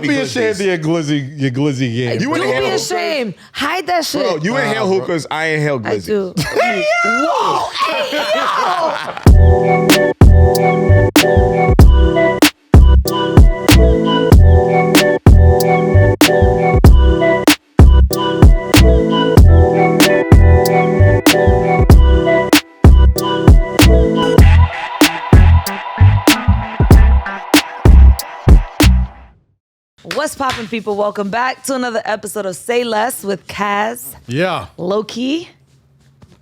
be ashamed of your glizzy game. Don't be ashamed. Hide that shit. Bro, you inhale hookahs, I inhale glizzy. I do. Whoa, hey, What's poppin', people? Welcome back to another episode of Say Less with KAZ. Yeah. Lowkey,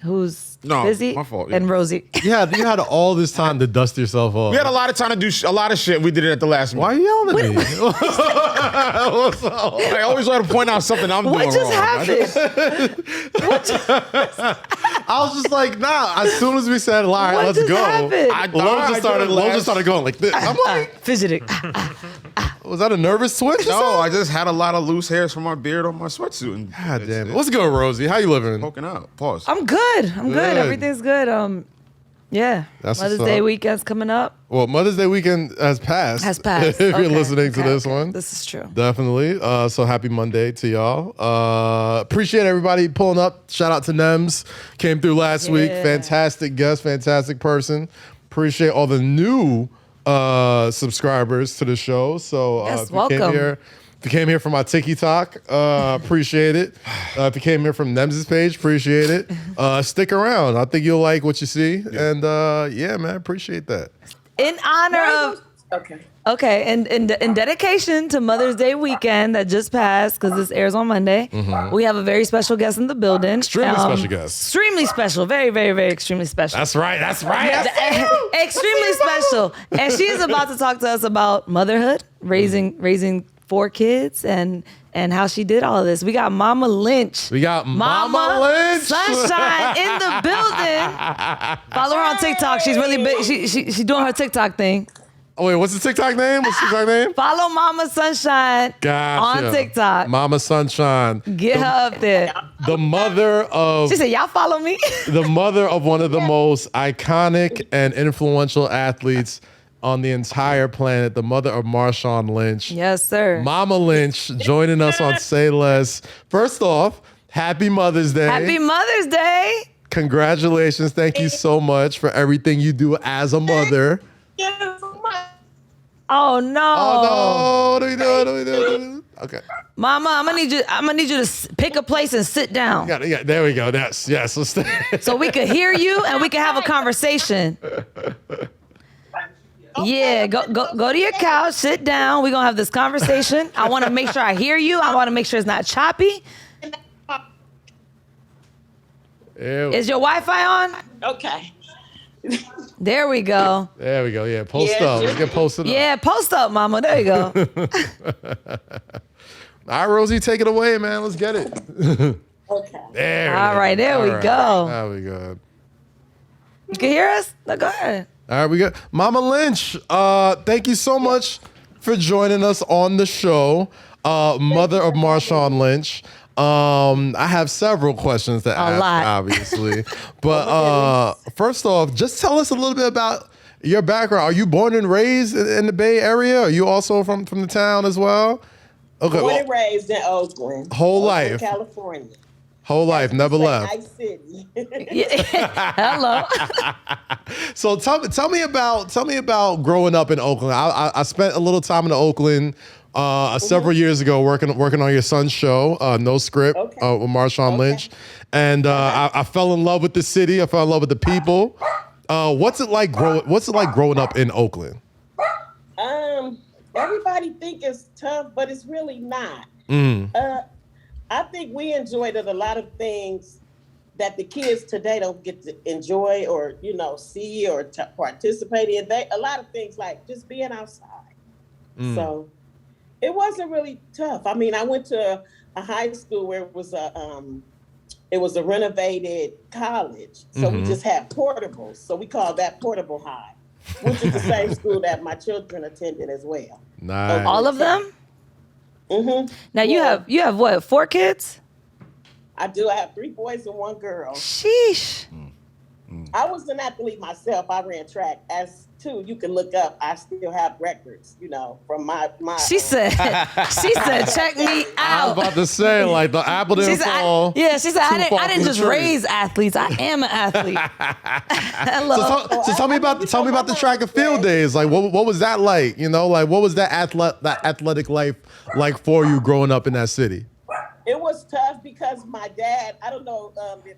who's busy, my fault, yeah. and Rosy. Yeah, you had all this time to dust yourself off. We had a lot of time to do a lot of shit. We did it at the last minute. Why are you yelling at me? I always want to point out something I'm doing wrong. What just happened? I was just like, nah. As soon as we said, all right, What let's just go. happened? Lo just started going like this. I'm like, Fidgeting. was that a nervous switch? No, I just had a lot of loose hairs from my beard on my sweatsuit. And God damn it. What's good, Rosie? How you living? Poking out. Pause. I'm good. Good. Everything's good. Yeah. That's Mother's what's Day up. weekend's coming up. Well, Mother's Day weekend has passed. Has passed. If you're Okay. listening to Okay, this okay. one. This is true. Definitely. So happy Monday to y'all. Appreciate everybody pulling up. Shout out to Nems. Came through last week. Fantastic guest, fantastic person. Appreciate all the new subscribers to the show. So Yes, if you welcome. If you came here from my TikTok, appreciate it. If you came here from Nems' page, appreciate it. Stick around. I think you'll like what you see. Yeah. And yeah, man, appreciate that. In honor of in dedication to Mother's Day weekend that just passed, because this airs on Monday, we have a very special guest in the building. Extremely special guest. Extremely special. Very, very, very extremely special. That's right. Extremely special. And she is about to talk to us about motherhood, raising 4 kids, and how she did all of this. We got Momma Lynch. We got Momma Lynch. Sunshine in the building. Follow her on TikTok. She's really big. She's doing her TikTok thing. Oh, wait, what's the TikTok name? Follow Momma Sunshine Gotcha. on TikTok. Momma Sunshine. Get her up there. The mother of... She said, y'all follow me? The mother of one of the most iconic and influential athletes on the entire planet, the mother of Marshawn Lynch. Yes, sir. Momma Lynch joining us on Say Less. First off, happy Mother's Day. Happy Mother's Day. Congratulations. Thank you so much for everything you do as a mother. Oh no! Oh no! What are we doing? Okay, Mama, I'm gonna need you to pick a place and sit down. Yeah, there we go. Yes. Let's stay. So we could hear you and we can have a conversation. Yeah, go to your couch, sit down. We're gonna have this conversation. I want to make sure I hear you. I want to make sure it's not choppy. Is your Wi-Fi on? Okay. There we go. Yeah, post up. Let's get posted up. Yeah, post up, Mama. There you go. All right, Rosie, take it away, man. Let's get it. Okay. There we go. There we go. You can hear us? No, go ahead. All right, we got Momma Lynch. Thank you so much for joining us on the show. Mother of Marshawn Lynch. I have several questions to ask, obviously. But first off, just tell us a little bit about your background. Are you born and raised in the Bay Area? Are you also from the town as well? Okay. Born and raised in Oakland. Whole life. California. Whole life, never left. Nice city. Hello. So tell me about growing up in Oakland. I spent a little time in Oakland several years ago working on your son's show, No Script, with Marshawn Lynch, and I fell in love with the city. I fell in love with the people. What's it like growing up in Oakland? Everybody think it's tough, but it's really not. I think we enjoyed a lot of things that the kids today don't get to enjoy or see or participate in. A lot of things like just being outside. So it wasn't really tough. I mean, I went to a high school where it was a renovated college. So we just had portables. So we called that Portable High, which is the same school that my children attended as well. Nice. All of them? Now you have what, 4 kids? I do. I have 3 boys and 1 girl. Sheesh. I was an athlete myself. I ran track as too. You can look up. I still have records, from my. She said, check me I was out. about to say, like, the apple didn't fall. She said, I far didn't from just the tree. raise athletes. I am an athlete. So tell me about the track and field days. Like, what was that like? Like, what was that athletic life like for you growing up in that city? It was tough because my dad, I don't know if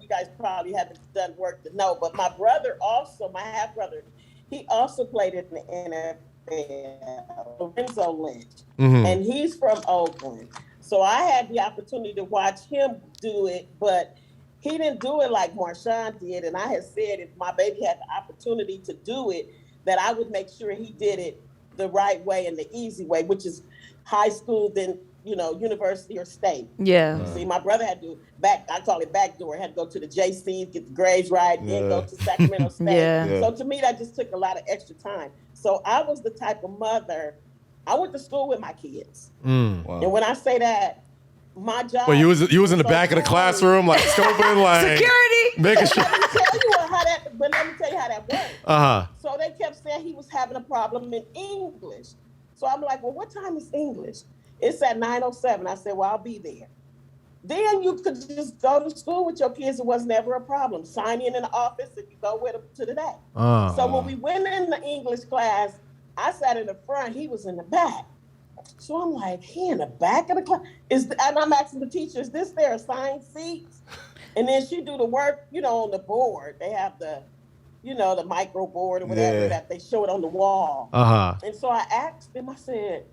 you guys probably haven't done work to know, but my brother also, my half brother, he also played in the NFL, Lorenzo Lynch, and he's from Oakland. So I had the opportunity to watch him do it, but he didn't do it like Marshawn did. And I had said if my baby had the opportunity to do it, that I would make sure he did it the right way and the easy way, which is high school, then university or state. Yeah. See, my brother had to I call it backdoor. Had to go to the JCs, get the grades right, then go to Sacramento State. Yeah. So to me, that just took a lot of extra time. So I was the type of mother, I went to school with my kids. Wow. And when I say that, my job. Well, you was in the back of the classroom, like scoping, like security, making sure. Let me tell you how that worked. So they kept saying he was having a problem in English. So I'm like, well, what time is English? It's at 9:07. I said, well, I'll be there. Then you could just go to school with your kids. It was never a problem. Sign in the office and you go with them to the day. So when we went in the English class, I sat in the front. He was in the back. So I'm like, he in the back of the class? And I'm asking the teacher, is this their assigned seats? And then she do the work, on the board. They have the micro board or whatever that they show it on the wall. And so I asked him, I said,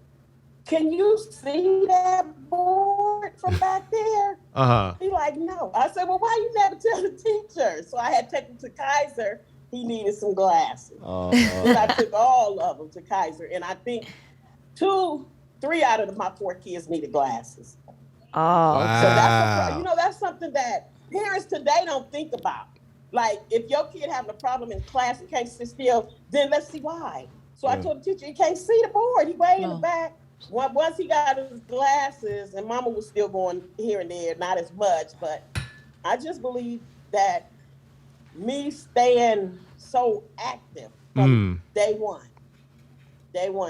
can you see that board from back there? He like, no. I said, well, why you never tell the teacher? So I had taken him to KAZ. He needed some glasses. And I took all of them to KAZ. And I think 3 out of my 4 kids needed glasses. Wow. So that's something that parents today don't think about. Like, if your kid having a problem in class and can't sit still, then let's see why. So I told the teacher, he can't see the board. He way in the back. Once he got his glasses, and Mama was still going here and there, not as much, but I just believe that me staying so active from day one.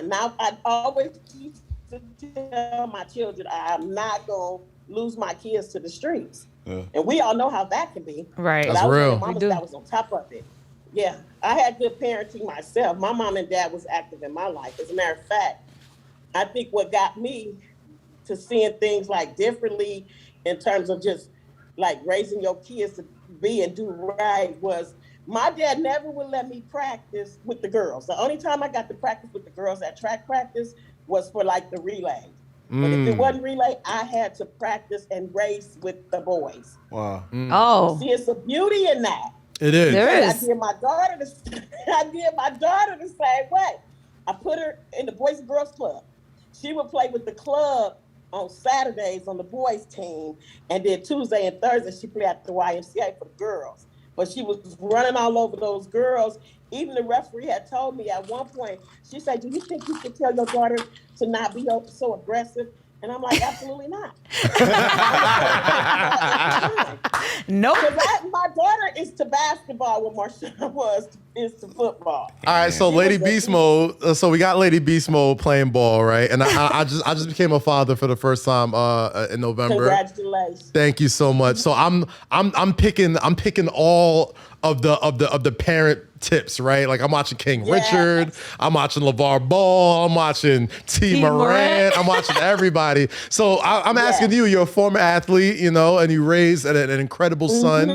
Now, I always used to tell my children, I'm not going to lose my kids to the streets. And we all know how that can be. Right. That's real. Mama that was on top of it. Yeah, I had good parenting myself. My mom and dad was active in my life. As a matter of fact, I think what got me to seeing things like differently in terms of just like raising your kids to be and do right was my dad never would let me practice with the girls. The only time I got to practice with the girls at track practice was for like the relay. But if it wasn't relay, I had to practice and race with the boys. Wow. Oh. See, it's a beauty in that. It is. There is. I did my daughter the same way. I put her in the Boys and Girls Club. She would play with the club on Saturdays on the boys team, and then Tuesday and Thursday she played at the YMCA for the girls. But she was running all over those girls. Even the referee had told me at one point, she said, do you think you should tell your daughter to not be so aggressive? And I'm like, absolutely not. Nope. My daughter is to basketball what Marshawn is to football. All right, so Lady Beast Mode. So we got Lady Beast Mode playing ball, right? And I just became a father for the first time in November. Congratulations. Thank you so much. So I'm picking all of the parent tips, right? Like I'm watching King Richard, I'm watching LeVar Ball, I'm watching T. Morant, I'm watching everybody. So I'm asking you, you're a former athlete, and you raised an incredible son,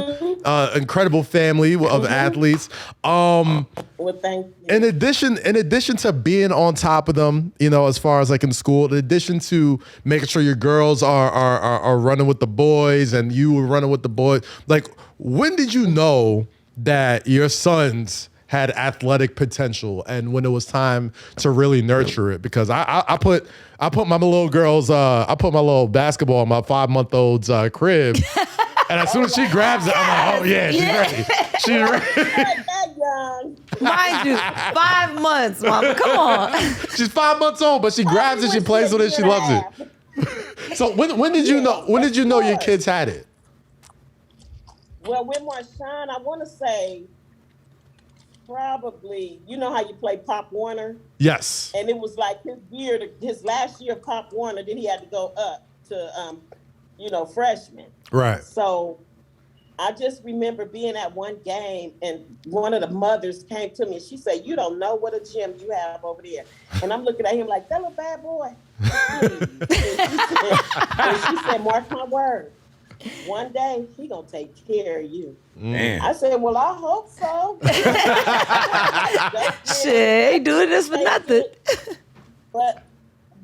incredible family of athletes. Well, thank you. In addition to being on top of them, as far as like in school, in addition to making sure your girls are running with the boys and you were running with the boys, like when did you know that your sons had athletic potential and when it was time to really nurture it? Because I put my little girls, I put my little basketball in my 5-month-old's crib. And as soon as she grabs it, I'm like, oh yeah, she's ready. She's ready. Mind you, 5 months, Mama. Come on. She's 5 months old, but she grabs it, she plays with it, she loves it. So when did you know? When did you know your kids had it? Well, with Marshawn, I want to say probably, you know how you play Pop Warner? Yes. And it was like his last year of Pop Warner, then he had to go up to, freshman. Right. So I just remember being at one game and one of the mothers came to me and she said, "You don't know what a gym you have over there." And I'm looking at him like, "That little bad boy." And she said, "Mark my word. One day he gonna take care of you." Man. I said, "Well, I hope so." Shit, ain't doing this for nothing. But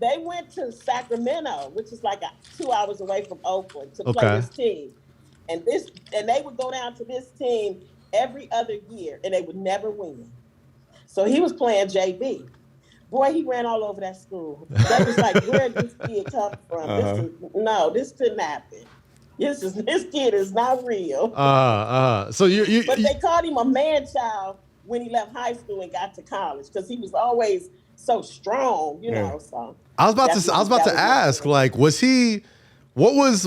they went to Sacramento, which is like 2 hours away from Oakland, to play this team. And they would go down to this team every other year, and they would never win. So he was playing JV. Boy, he ran all over that school. That was like, where did this kid come from? This couldn't happen. This kid is not real. So you But they called him a man child when he left high school and got to college because he was always so strong, you know. So I was about to ask, like, was he? What was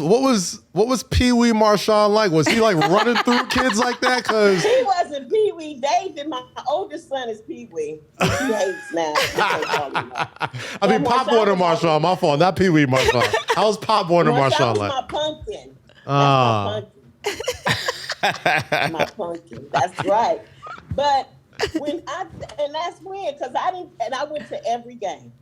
Pee Wee Marshawn like? Was he like running through kids like that? Cause he wasn't Pee Wee. David, my oldest son, is Pee Wee. He hates now. I mean, Pop Warner Marshawn. My fault, not Pee Wee Marshawn. I was Pop Warner Marshawn like. My pumpkin. That's my pumpkin. That's right. But that's weird because I went to every game.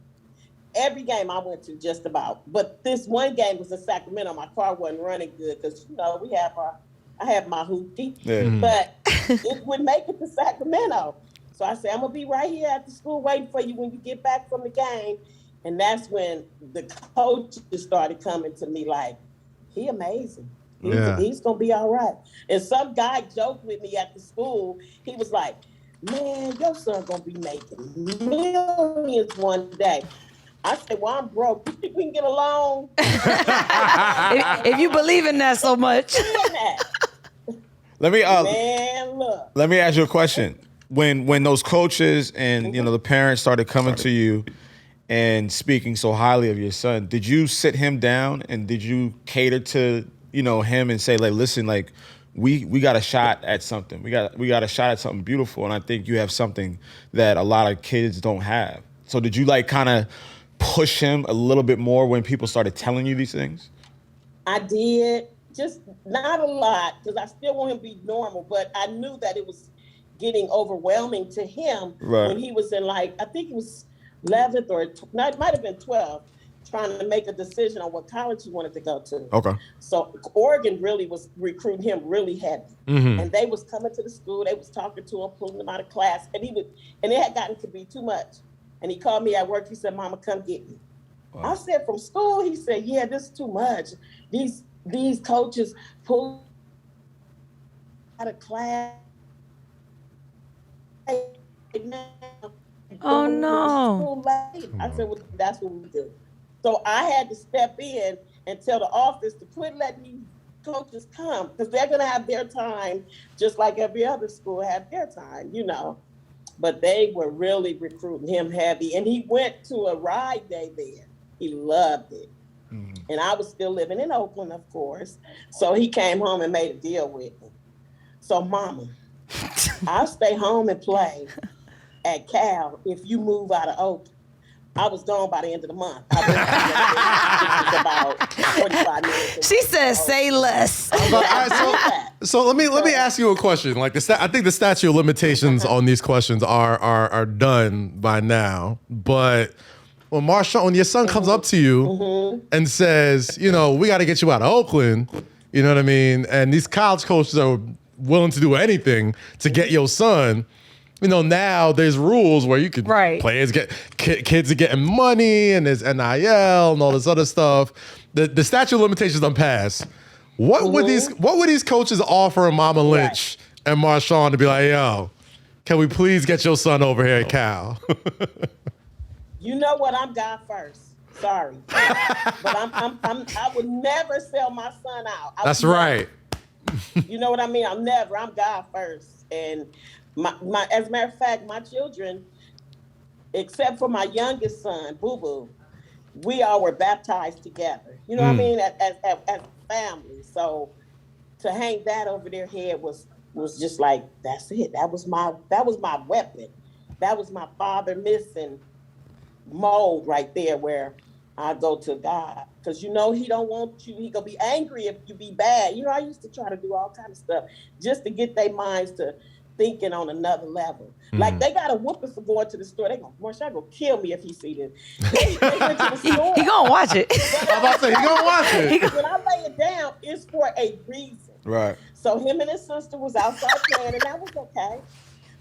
Every game I went to, just about. But this one game was in Sacramento. My car wasn't running good because, I have my hoopty. Yeah. But it would make it to Sacramento. So I said, I'm going to be right here at the school waiting for you when you get back from the game. And that's when the coaches started coming to me like, he amazing. He's going to be all right. And some guy joked with me at the school. He was like, "Man, your son going to be making millions one day." I said, "Well, I'm broke. You think we can get along?" if you believe in that so much. Let me look. Let me ask you a question. When those coaches and the parents started coming to you and speaking so highly of your son, did you sit him down and did you cater to him and say, like, listen, like we got a shot at something. We got a shot at something beautiful, and I think you have something that a lot of kids don't have. So did you like kind of push him a little bit more when people started telling you these things? I did, just not a lot, because I still want him to be normal, but I knew that it was getting overwhelming to him when he was in I think it was 11th or it might have been 12, trying to make a decision on what college he wanted to go to. Okay. So Oregon really was recruiting him really heavy. Mm-hmm. And they was coming to the school, they was talking to him, pulling him out of class, and it had gotten to be too much. And he called me at work. He said, "Mama, come get me." Wow. I said, "From school?" He said, "Yeah, this is too much. These coaches pull out of class." Oh no! I said, "Well, that's what we do." So I had to step in and tell the office to quit letting these coaches come because they're gonna have their time, just like every other school had their time, But they were really recruiting him heavy. And he went to a ride day there. He loved it. Mm-hmm. And I was still living in Oakland, of course. So he came home and made a deal with me. So, Mama, I'll stay home and play at Cal if you move out of Oakland. I was gone by the end of the month. About 45 minutes. She says, "Say less." So let me ask you a question. Like I think the statute of limitations on these questions are done by now. But when your son comes up to you and says, we got to get you out of Oakland, you know what I mean? And these college coaches are willing to do anything to get your son. Now there's rules where you can players kids are getting money and there's NIL and all this other stuff. The statute of limitations done passed. What would these coaches offer Momma Lynch and Marshawn to be like, yo, can we please get your son over here at Cal? You know what? I'm God first. Sorry, but I would never sell my son out. That's right. You know what I mean? I'm God first, and. My, as a matter of fact, my children, except for my youngest son, Boo Boo, we all were baptized together. You know what I mean? As family. So to hang that over their head was was just like, that's it. That was my weapon. That was my father missing mold right there, where I go to God. Because he don't want you, he gonna be angry if you be bad. I used to try to do all kind of stuff just to get their minds to thinking on another level. Like they got a whooping for going to the store. They Marshawn gonna kill me if he see this. They went to the store. He gonna watch it. I'm about to say, he gonna watch it. When I lay it down, it's for a reason. Right. So him and his sister was outside playing, and that was okay.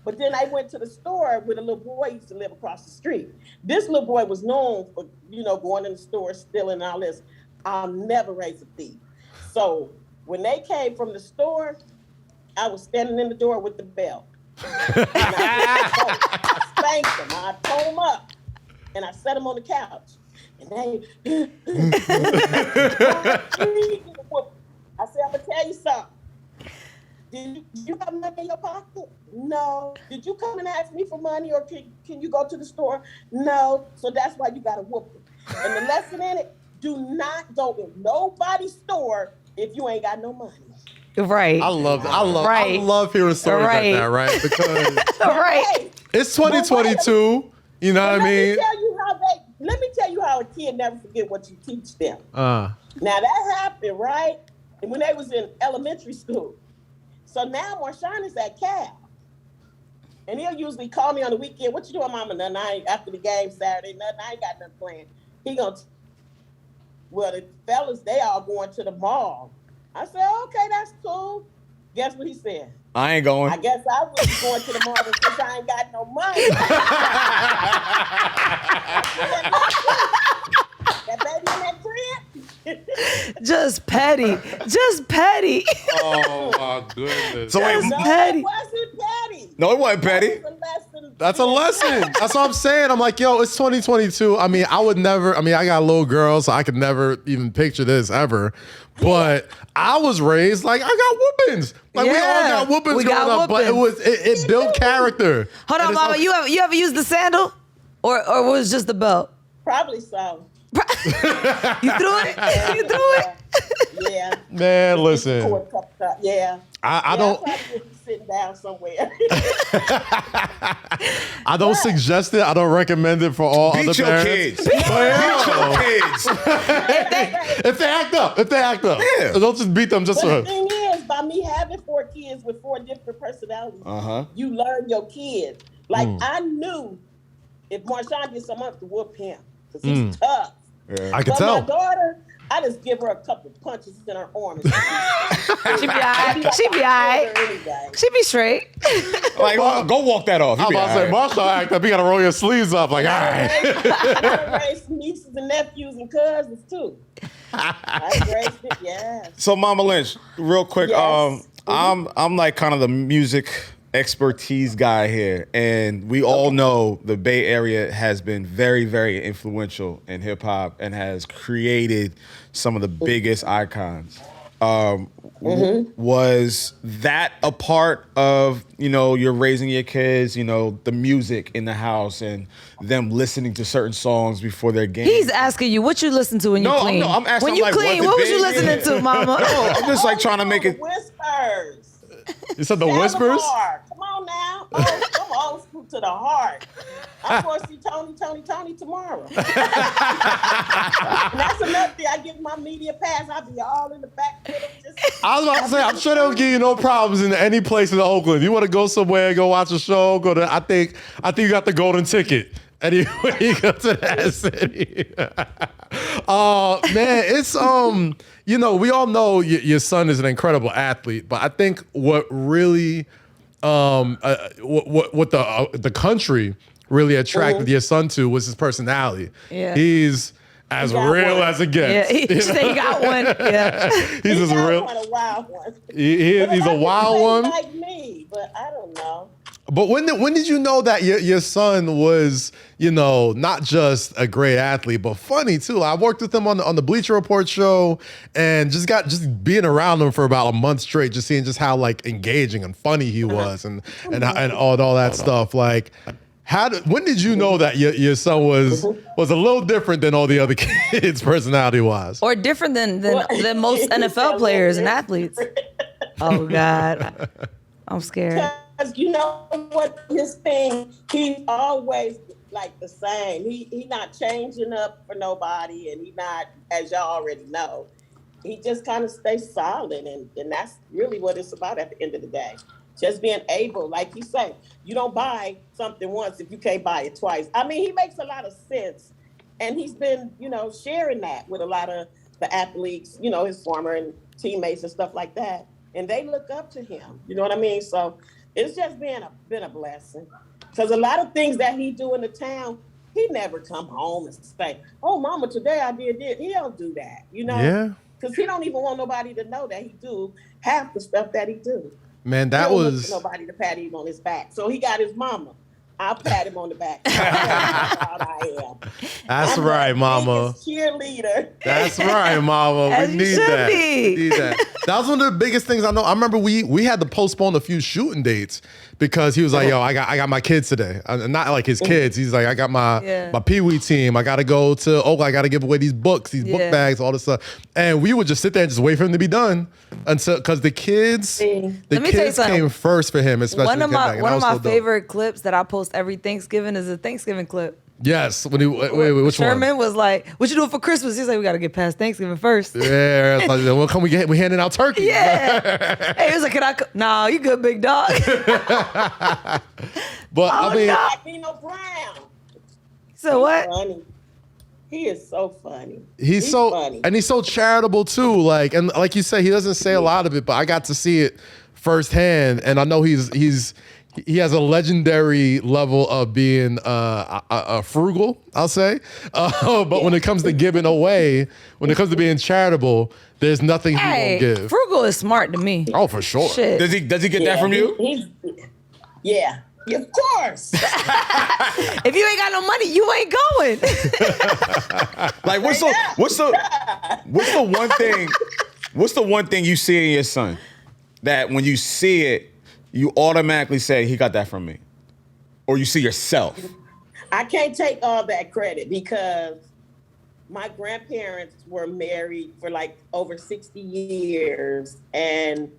But then I went to the store with a little boy who used to live across the street. This little boy was known for, going in the store, stealing and all this. I'll never raise a thief. So when they came from the store, I was standing in the door with the belt. And I spanked them. I pulled them up, and I set them on the couch. And they, I said, I'm going to tell you something. Did you have money in your pocket? No. Did you come and ask me for money, or can you go to the store? No. So that's why you got to whoop them. And the lesson in it, do not go in nobody's store if you ain't got no money. Right. I love hearing stories like that, right? Because it's 2022. You know what I mean? Let me tell you how a kid never forget what you teach them. Now that happened, right? And when they was in elementary school. So now Marshawn is at KAZ. And he'll usually call me on the weekend. What you doing, Mama? Nothing. After the game Saturday, nothing. I ain't got nothing planned. He gonna, well, the fellas, they all going to the mall. I said, okay, that's cool. Guess what he said? I ain't going. I guess I will be going to the mall because I ain't got no money. That baby in that crib? Just petty. Oh my goodness. So wait, petty. It wasn't petty. No, it wasn't petty. That was a lesson. That's a lesson. That's what I'm saying. I'm like, yo, it's 2022. I mean, I got a little girl, so I could never even picture this ever. But I was raised like I got whoopings. Like we all got whoopings growing up, but it built character. Hold on, Mama. You ever used the sandal, or was it just the belt? Probably so. You threw it? You threw it? Yeah. Man, listen. Yeah. I don't. I'll probably be sitting down somewhere. I don't suggest it. I don't recommend it for all Beat other your parents. kids. Beat your kids. If they act up. Yeah. Don't just beat them just But for. the thing is, by me having 4 kids with 4 different personalities, you learn your kids. Like I knew if Marshawn did something, I have to whoop him because he's tough. Yeah. I can tell. My daughter, I just give her a couple punches in her arm. She be all right. She be straight. Like, go walk that off. I'm about to say, Marshawn act up. You got to roll your sleeves up. Like, all right. I gotta raise nieces and nephews and cousins too. I raised it, yeah. So, Mama Lynch, real quick, Yes. I'm like kind of the music expertise guy here, and we all know the Bay Area has been very, very influential in hip hop and has created some of the biggest icons. Was that a part of, you're raising your kids, the music in the house and them listening to certain songs before their game? He's asking you what you listen to when you clean. No, I'm asking when you like, clean. What was you listening to, Mama? No, I'm just like trying to make it. Whispers. You said the whispers? Come on now. Come on, school to the heart. I'm going to see Tony tomorrow. And that's another thing. I give my media pass. I'll be all in the back with them. I was about to say, I'm sure they'll give you no problems in any place in Oakland. You want to go somewhere, go watch a show, go to. I think you got the golden ticket. Anyway, you go to that city. Man, it's we all know your son is an incredible athlete, but I think what really what the country really attracted your son to was his personality. Yeah. He's as real as it gets. Yeah, he got one. Yeah. He's as real. A wild one. He's a wild one. Like me, but I don't know. But when did you know that your son was, not just a great athlete, but funny too? I worked with him on the Bleacher Report show and just being around him for about a month straight, just seeing just how like engaging and funny he was and all that stuff. Like, when did you know that your son was a little different than all the other kids personality wise? Or different than most NFL players and athletes. Oh God. I'm scared. Because you know what, his thing, he's always like the same. He not changing up for nobody, and he not, as y'all already know, he just kind of stays solid, and that's really what it's about at the end of the day. Just being able, like you say, you don't buy something once if you can't buy it twice. I mean, he makes a lot of sense, and he's been, sharing that with a lot of the athletes, his former and teammates and stuff like that, and they look up to him. You know what I mean? So it's just been a blessing, because a lot of things that he do in the town, he never come home and say, "Oh, Mama, today I did this." He don't do that, Yeah. because he don't even want nobody to know that he do half the stuff that he do. Man, that he don't was look for nobody to pat him on his back. So he got his mama. I'll pat him on the back. How proud I am. That's right, Mama. Cheerleader. That's right, Mama. As We you need should that. be. We need that. That was one of the biggest things I know. I remember we had to postpone a few shooting dates because he was like, "Yo, I got my kids today." Not like his kids. He's like, "I got my Pee-wee team. I got to go to Oakland. I got to give away these books, these book bags, all this stuff." And we would just sit there and just wait for him to be done until, because the kids came first for him, especially one of my so favorite clips that I post every Thanksgiving is a Thanksgiving clip. Yes. When he wait, which Sherman one? was like, "What you doing for Christmas?" He's like, "We got to get past Thanksgiving first." Yeah. It's like, well, come we handing out turkey. Yeah. Hey, he was like, "Can I?" Nah, you good, big dog. But I mean, Nino Brown. So what? Funny. He is so funny. He's so funny. And he's so charitable too. And like you say, he doesn't say a lot of it, but I got to see it firsthand, and I know he has a legendary level of being a frugal, I'll say. But when it comes to giving away, when it comes to being charitable, there's nothing he won't give. Frugal is smart to me. Oh, for sure. Shit. Does he get that from you? Yeah, of course. If you ain't got no money, you ain't going. Like, what's the one thing you see in your son that when you see it, you automatically say, "He got that from me," or you see yourself? I can't take all that credit because my grandparents were married for like over 60 years, and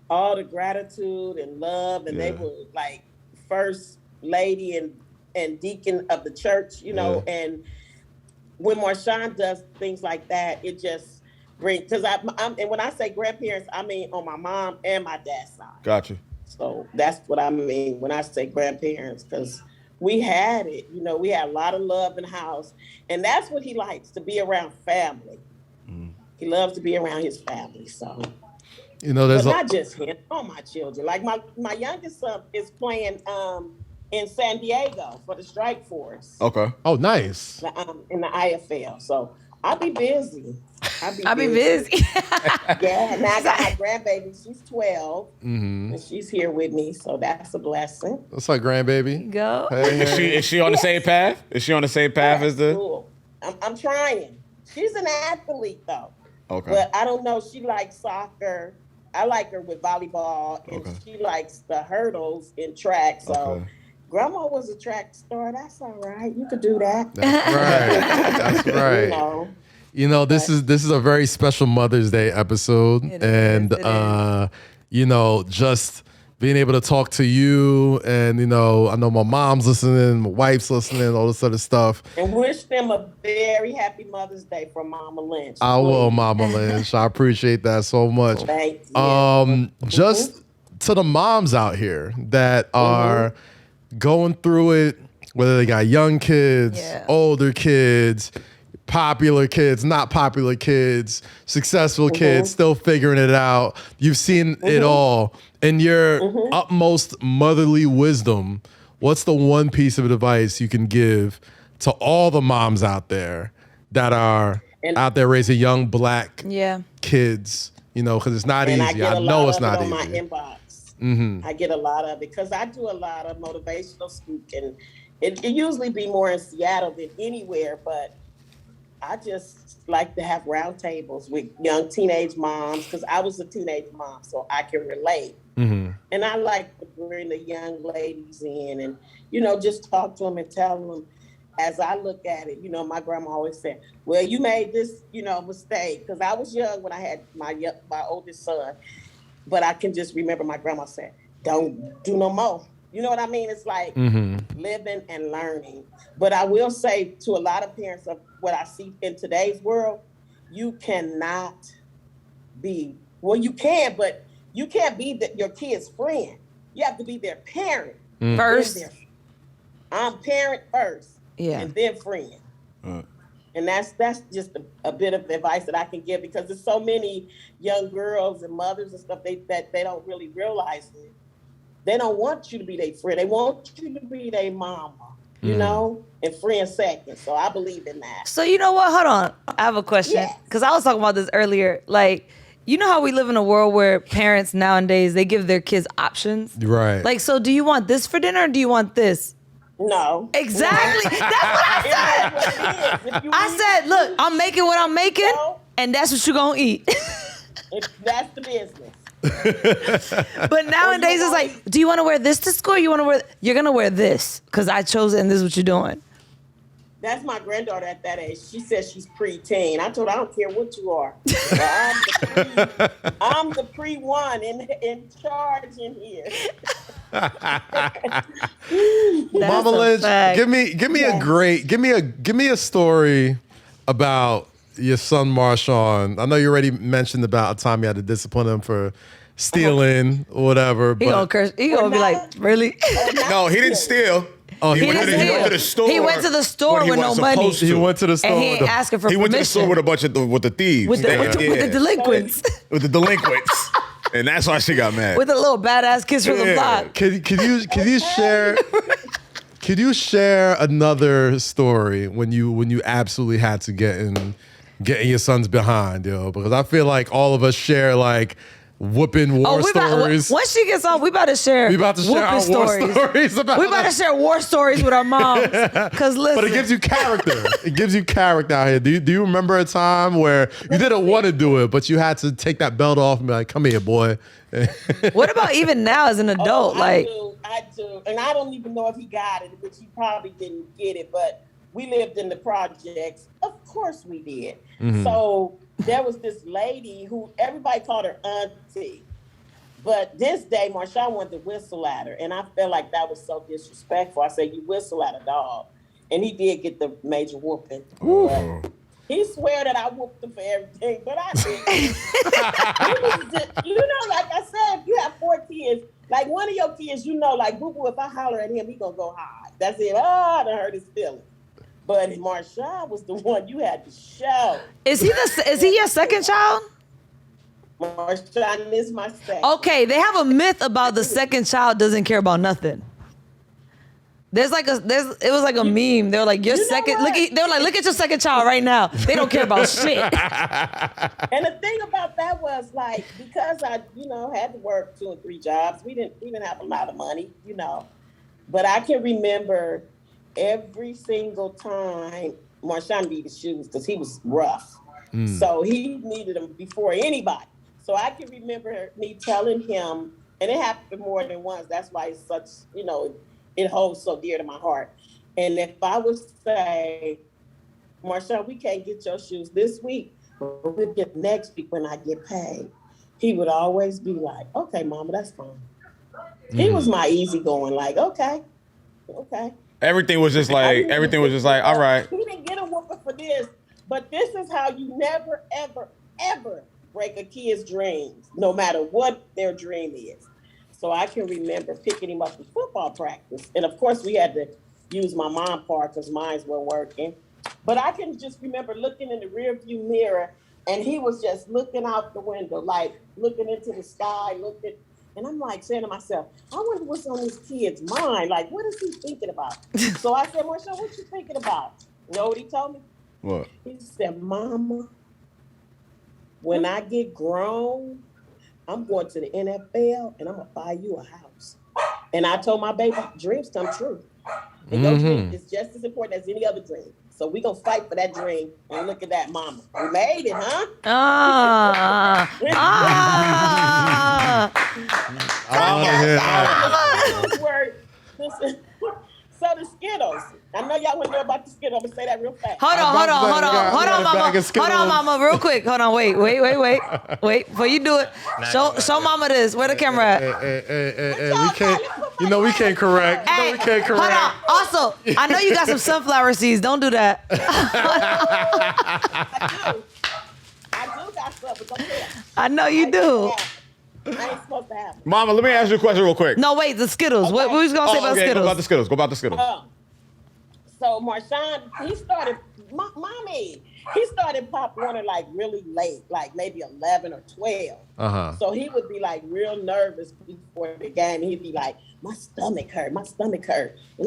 all the gratitude and love, and they were like first lady and deacon of the church, and when Marshawn does things like that, it just brings, because and when I say grandparents, I mean on my mom and my dad's side. Gotcha. So that's what I mean when I say grandparents, because we had it. We had a lot of love in the house. And that's what he likes, to be around family. He loves to be around his family. So, there's but not just him, all my children. Like my youngest son is playing in San Diego for the Strike Force. Okay. Oh, nice. In the IFL. So I'll be busy. I'll be busy. Yeah, now I got my grandbaby. She's 12, and she's here with me, so that's a blessing. What's up, grandbaby? Go. Hey. Is she on the same path? Is she on the same path as the? Cool. I'm trying. She's an athlete though. Okay. But I don't know. She likes soccer. I like her with volleyball, and she likes the hurdles in track. So. Grandma was a track star. That's all right. You could do that. That's right. This is a very special Mother's Day episode, just being able to talk to you, and I know my mom's listening, my wife's listening, all this other stuff. And wish them a very happy Mother's Day from Mama Lynch. I will, Mama Lynch. I appreciate that so much. Thank you. Just to the moms out here that are going through it, whether they got young kids, older kids, popular kids, not popular kids, successful kids, still figuring it out. You've seen it all. In your utmost motherly wisdom, what's the one piece of advice you can give to all the moms out there that are out there raising young black kids? Because it's not easy. I know it's not easy. My inbox. I get a lot of it because I do a lot of motivational speaking. It usually be more in Seattle than anywhere, but I just like to have roundtables with young teenage moms because I was a teenage mom, so I can relate. And I like to bring the young ladies in and, just talk to them and tell them, as I look at it, my grandma always said, "Well, you made this, mistake," because I was young when I had my oldest son. But I can just remember my grandma said, don't do no more. You know what I mean? It's like living and learning. But I will say to a lot of parents of what I see in today's world, you cannot be, well, you can, but you can't be your kid's friend. You have to be their parent. First. I'm parent first. Yeah. And then friend. And that's just a bit of advice that I can give, because there's so many young girls and mothers and stuff that they don't really realize it. They don't want you to be their friend. They want you to be their mama, you know, and friend second. So I believe in that. So you know what? Hold on. I have a question. Because I was talking about this earlier. Like, you know how we live in a world where parents nowadays, they give their kids options? Right. Like, so do you want this for dinner or do you want this? No. Exactly. That's what I said. I said, look, I'm making what I'm making, and that's what you're going to eat. That's the business. But nowadays it's like, do you want to wear this to school? Or you want to wear? You're gonna wear this because I chose it, and this is what you're doing. That's my granddaughter at that age. She says she's preteen. I told her I don't care what you are. I'm the pre-one in charge in here. Momma Lynch, give me a story about your son Marshawn. I know you already mentioned about a time you had to discipline him for stealing or whatever. He gonna curse. He gonna be like, really? No, he didn't steal. Oh, he went to the store. He went to the store with no money. He went to the store. And he ain't asking for permission. He went to the store with a bunch of with the thieves. With the delinquents. With the delinquents. And that's why she got mad. With a little badass kiss from the block. Could you share another story when you absolutely had to get in your son's behind, yo? Because I feel like all of us share like whooping war stories. Once she gets on, we about to share. We about to share our war stories about. We about to share war stories with our moms. Cause listen, but it gives you character. It gives you character out here. Do you remember a time where you didn't want to do it, but you had to take that belt off and be like, "Come here, boy." What about even now as an adult? I do, and I don't even know if he got it, which he probably didn't get it. But we lived in the projects. Of course we did. So there was this lady who everybody called her auntie. But this day, Marshawn wanted to whistle at her. And I felt like that was so disrespectful. I said, you whistle at a dog. And he did get the major whooping. He swear that I whooped him for everything, but I didn't. You know, like I said, if you have 4 kids, like one of your kids, you know, like boo-boo, if I holler at him, he gonna go high. That's it. I done hurt his feelings. But Marshawn was the one you had to show. Is he your second child? Marshawn is my second. Okay, they have a myth about the second child doesn't care about nothing. It was like a meme. They were like, your second, look at your second child right now. They don't care about shit. And the thing about that was like, because I, had to work 2 and 3 jobs, we didn't have a lot of money, but I can remember every single time Marshawn needed shoes because he was rough. So he needed them before anybody. So I can remember me telling him, and it happened more than once. That's why it's such, it holds so dear to my heart. And if I would say, Marshawn, we can't get your shoes this week, but we'll get next week when I get paid, he would always be like, okay, Mama, that's fine. He was my easygoing, like, okay. Everything was just like, all right. He didn't get a whooping for this, but this is how you never, ever, ever break a kid's dreams, no matter what their dream is. So I can remember picking him up for football practice. And of course we had to use my mom's car because mine weren't working. But I can just remember looking in the rear view mirror and he was just looking out the window, like looking into the sky, and I'm like saying to myself, I wonder what's on this kid's mind. Like, what is he thinking about? So I said, Marshawn, what you thinking about? You know what he told me? What? He said, Mama, when I get grown, I'm going to the NFL and I'm going to buy you a house. And I told my baby, dreams come true. And your dream is just as important as any other dream. So we going to fight for that dream. And look at that, Mama. We made it, huh? So the Skittles. I know y'all want to know about the Skittles. I'm gonna say that real fast. Hold on, Mama, real quick. Hold on, wait. Before you do it, show Mama this. Where the camera at? Hey, we can't. We can't correct. We can't correct. Hold on. Also, I know you got some sunflower seeds. Don't do that. I do got stuff, but don't care. I know you do. I ain't supposed to have them. Mama, let me ask you a question real quick. No, wait. The Skittles. What was you gonna say about Skittles? Go about the Skittles. So Marshawn, he started, mommy, he started Pop Warner like really late, like maybe 11 or 12. So he would be like real nervous before the game. He'd be like, my stomach hurt. And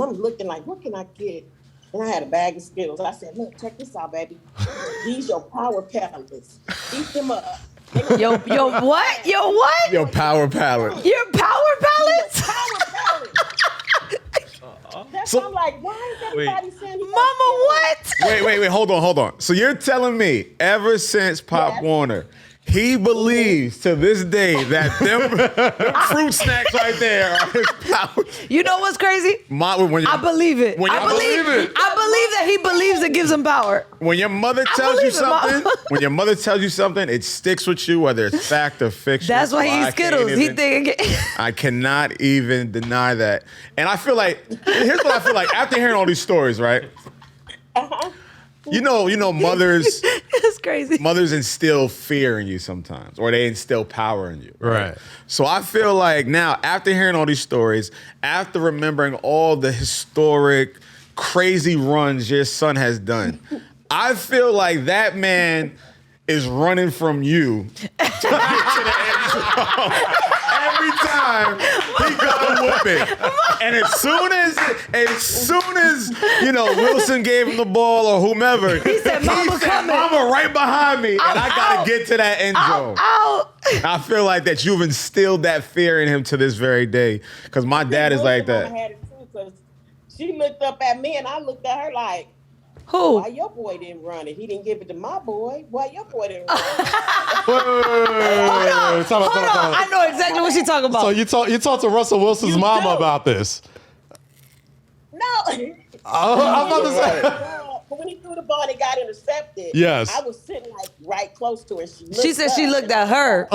I'm looking like, what can I get? And I had a bag of Skittles. I said, look, check this out, baby. These your power pellets. Eat them up. Yo, what? Your power palette. Your power pellets? Power pellets. I'm like, why is everybody saying Mama, what? Wait, hold on. So you're telling me ever since Pop Warner, he believes to this day that them fruit snacks right there are his power. You know what's crazy? I believe it. I believe that he believes it gives him power. When your mother tells you something, it sticks with you, whether it's fact or fiction. That's why he eats Skittles. I cannot even deny that. And I feel like, here's what I feel like after hearing all these stories, right? You know, mothers. It's crazy. Mothers instill fear in you sometimes, or they instill power in you. Right. So I feel like now, after hearing all these stories, after remembering all the historic, crazy runs your son has done, I feel like that man is running from you to get to the end zone. Every time he got a whooping. And as soon as Wilson gave him the ball or whomever, he said, Mama coming. Mama right behind me, and I gotta get to that end zone. I feel like that you've instilled that fear in him to this very day. Because my dad is like that. Mama had it too, 'cause she looked up at me and I looked at her like, who? Why your boy didn't run it? He didn't give it to my boy. Why your boy didn't run it? Hold on. I know exactly what she's talking about. So you talked to Russell Wilson's mama about this? No. I'm about to say. But when he threw the ball and it got intercepted, yes, I was sitting like right close to her. She said she looked at her,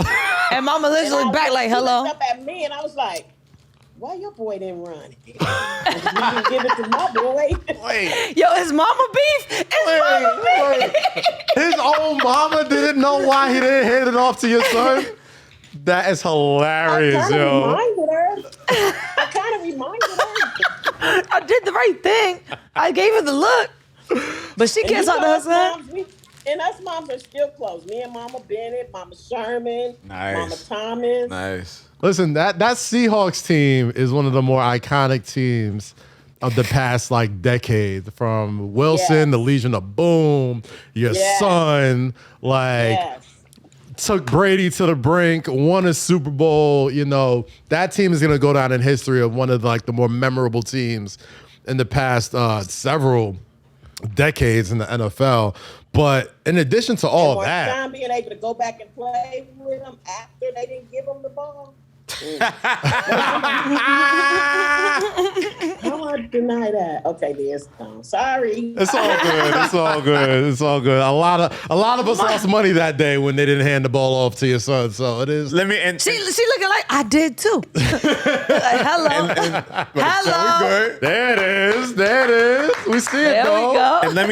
and Mama Lynch looked back like, hello. She looked up at me and I was like, why your boy didn't run it? You didn't give it to my boy. Wait. Yo, is Mama beef? Mama beef. His own mama didn't know why he didn't hand it off to your son? That is hilarious, I yo. kind of reminded her. I did the right thing. I gave her the look. But she can't talk to her son. And us moms are still close. Me and Mama Bennett, Mama Sherman, nice. Mama Thomas. Nice. Listen, that Seahawks team is one of the more iconic teams of the past decade. From Wilson, the Legion of Boom, your son, took Brady to the brink, won a Super Bowl. That team is gonna go down in history of one of the more memorable teams in the past several decades in the NFL. But in addition to all of that, Marshawn being able to go back and play with him after they didn't give him the ball. How I deny that? Okay, there's sorry. It's all good. It's all good. A lot of us lost money that day when they didn't hand the ball off to your son. So it is. She looking like I did too. Hello. Hello. There it is. We see it, there we go. And let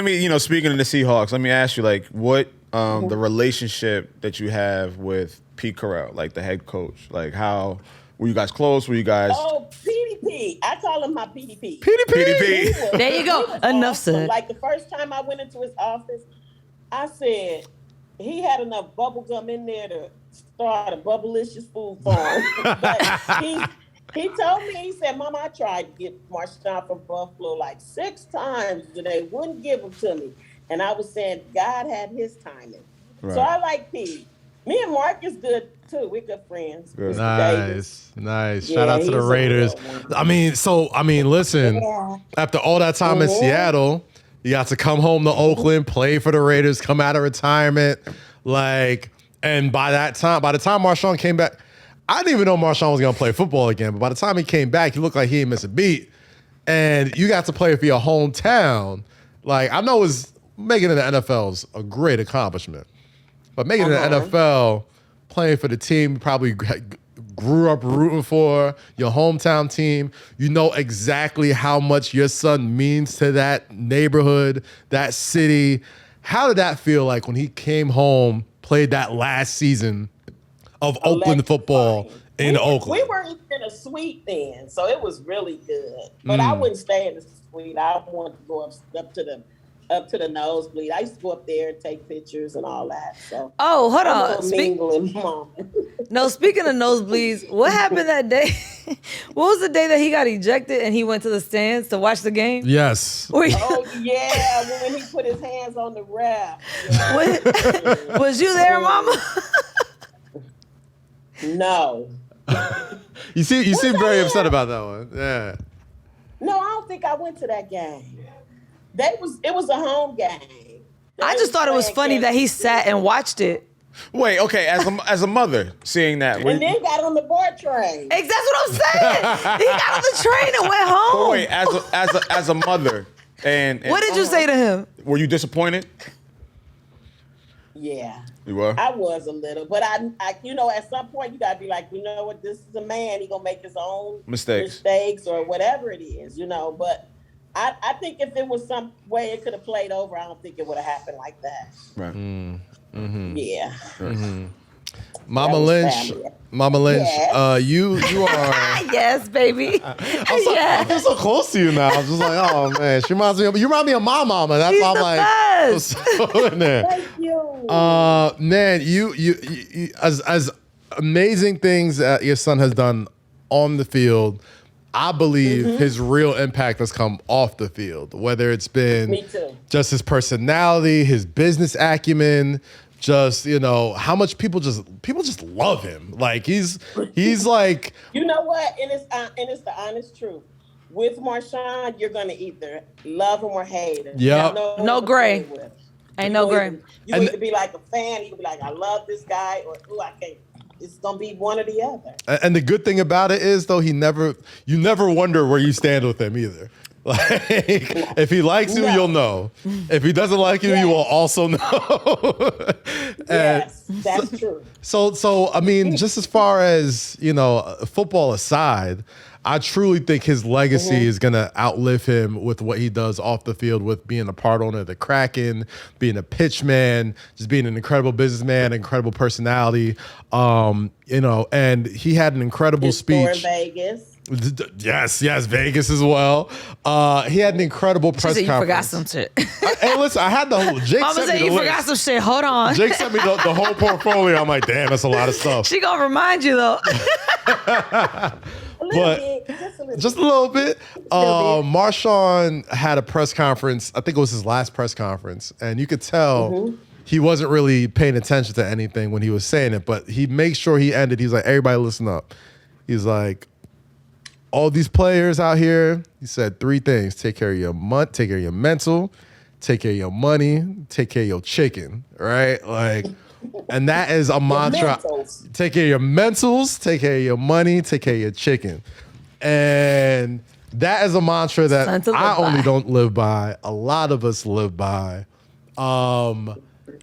me, speaking of the Seahawks, let me ask you, what the relationship that you have with Pete Carroll, the head coach, how were you guys close? Were you guys? Oh, PDP. I call him my PDP. PDP. There you go. Enough said. The first time I went into his office, I said he had enough bubble gum in there to start a bubblicious food farm. But he told me, he said, Mama, I tried to get Marshawn from Buffalo 6 times and they wouldn't give him to me. And I was saying God had his timing. Right. So I like Pete. Me and Mark is good too. We're good friends. Good. Nice. Shout out to the Raiders. Listen, after all that time in Seattle, you got to come home to Oakland, play for the Raiders, come out of retirement. And by the time Marshawn came back, I didn't even know Marshawn was going to play football again. But by the time he came back, he looked like he didn't miss a beat. and you got to play for your hometown. Like, I know making it in the NFL is a great accomplishment, but making it in the NFL, playing for the team you probably grew up rooting for, your hometown team, you know exactly how much your son means to that neighborhood, that city. How did that feel like when he came home, played that last season of Oakland football in Oakland? We were in a suite then, so it was really good. But I wouldn't stay in the suite. I wanted to go up to the nosebleed. I used to go up there and take pictures and all that. So hold on. Mingling, Mom. No, speaking of nosebleeds, what happened that day? What was the day that he got ejected and he went to the stands to watch the game? Yes. Oh yeah, when he put his hands on the ref. Yeah. Was you there, Mama? No. You seem very upset about that one. Yeah. No, I don't think I went to that game. It was a home game. I just thought it was funny that he sat and watched it. Wait, okay, as a mother, seeing that. And then got on the board train. That's what I'm saying. He got on the train and went home. But wait, as a mother, and what did you say to him? Were you disappointed? Yeah. You were? I was a little, but I at some point you gotta be like, you know what, this is a man, he gonna make his own mistakes or whatever it is, but I think if it was some way it could have played over, I don't think it would have happened like that. Right. Mm-hmm. Yeah. Mm-hmm. Mama Lynch, yes. You are. Yes, baby. I feel so close to you now. I'm just like, oh man, you remind me of my mama. That's why I'm like, best. So in there. Thank you. Man, you as amazing things that your son has done on the field, I believe his real impact has come off the field. Whether it's been just his personality, his business acumen. Just, how much people just love him. Like he's like, you know what? And it's the honest truth. With Marshawn, you're gonna either love him or hate him. Yeah. No gray. Ain't no gray. You either be like a fan, you can be like, I love this guy, or I can't. It's gonna be one or the other. And the good thing about it is though, you never wonder where you stand with him either. Like, if he likes you, you'll know. If he doesn't like you, you will also know. Yes, that's true. So I mean, just as far as, football aside, I truly think his legacy is gonna outlive him with what he does off the field, with being a part owner of the Kraken, being a pitchman, just being an incredible businessman, incredible personality. And he had an incredible speech. Vegas. Yes, Vegas as well. He had an incredible press conference. You forgot some shit. Hey, listen, I had the whole. Jake Mama sent said me the you list. forgot some shit. Hold on. Jake sent me the whole portfolio. I'm like, damn, that's a lot of stuff. She gonna remind you though. Just a little bit. Marshawn had a press conference. I think it was his last press conference, and you could tell he wasn't really paying attention to anything when he was saying it. But he makes sure he ended. He's like, everybody, listen up. He's like, all these players out here, he said 3 things: take care of your take care of your mental, take care of your money, take care of your chicken, right? Like, and that is a mantra. Take care of your mentals, take care of your money, take care of your chicken. And that is a mantra that I only don't live by. A lot of us live by.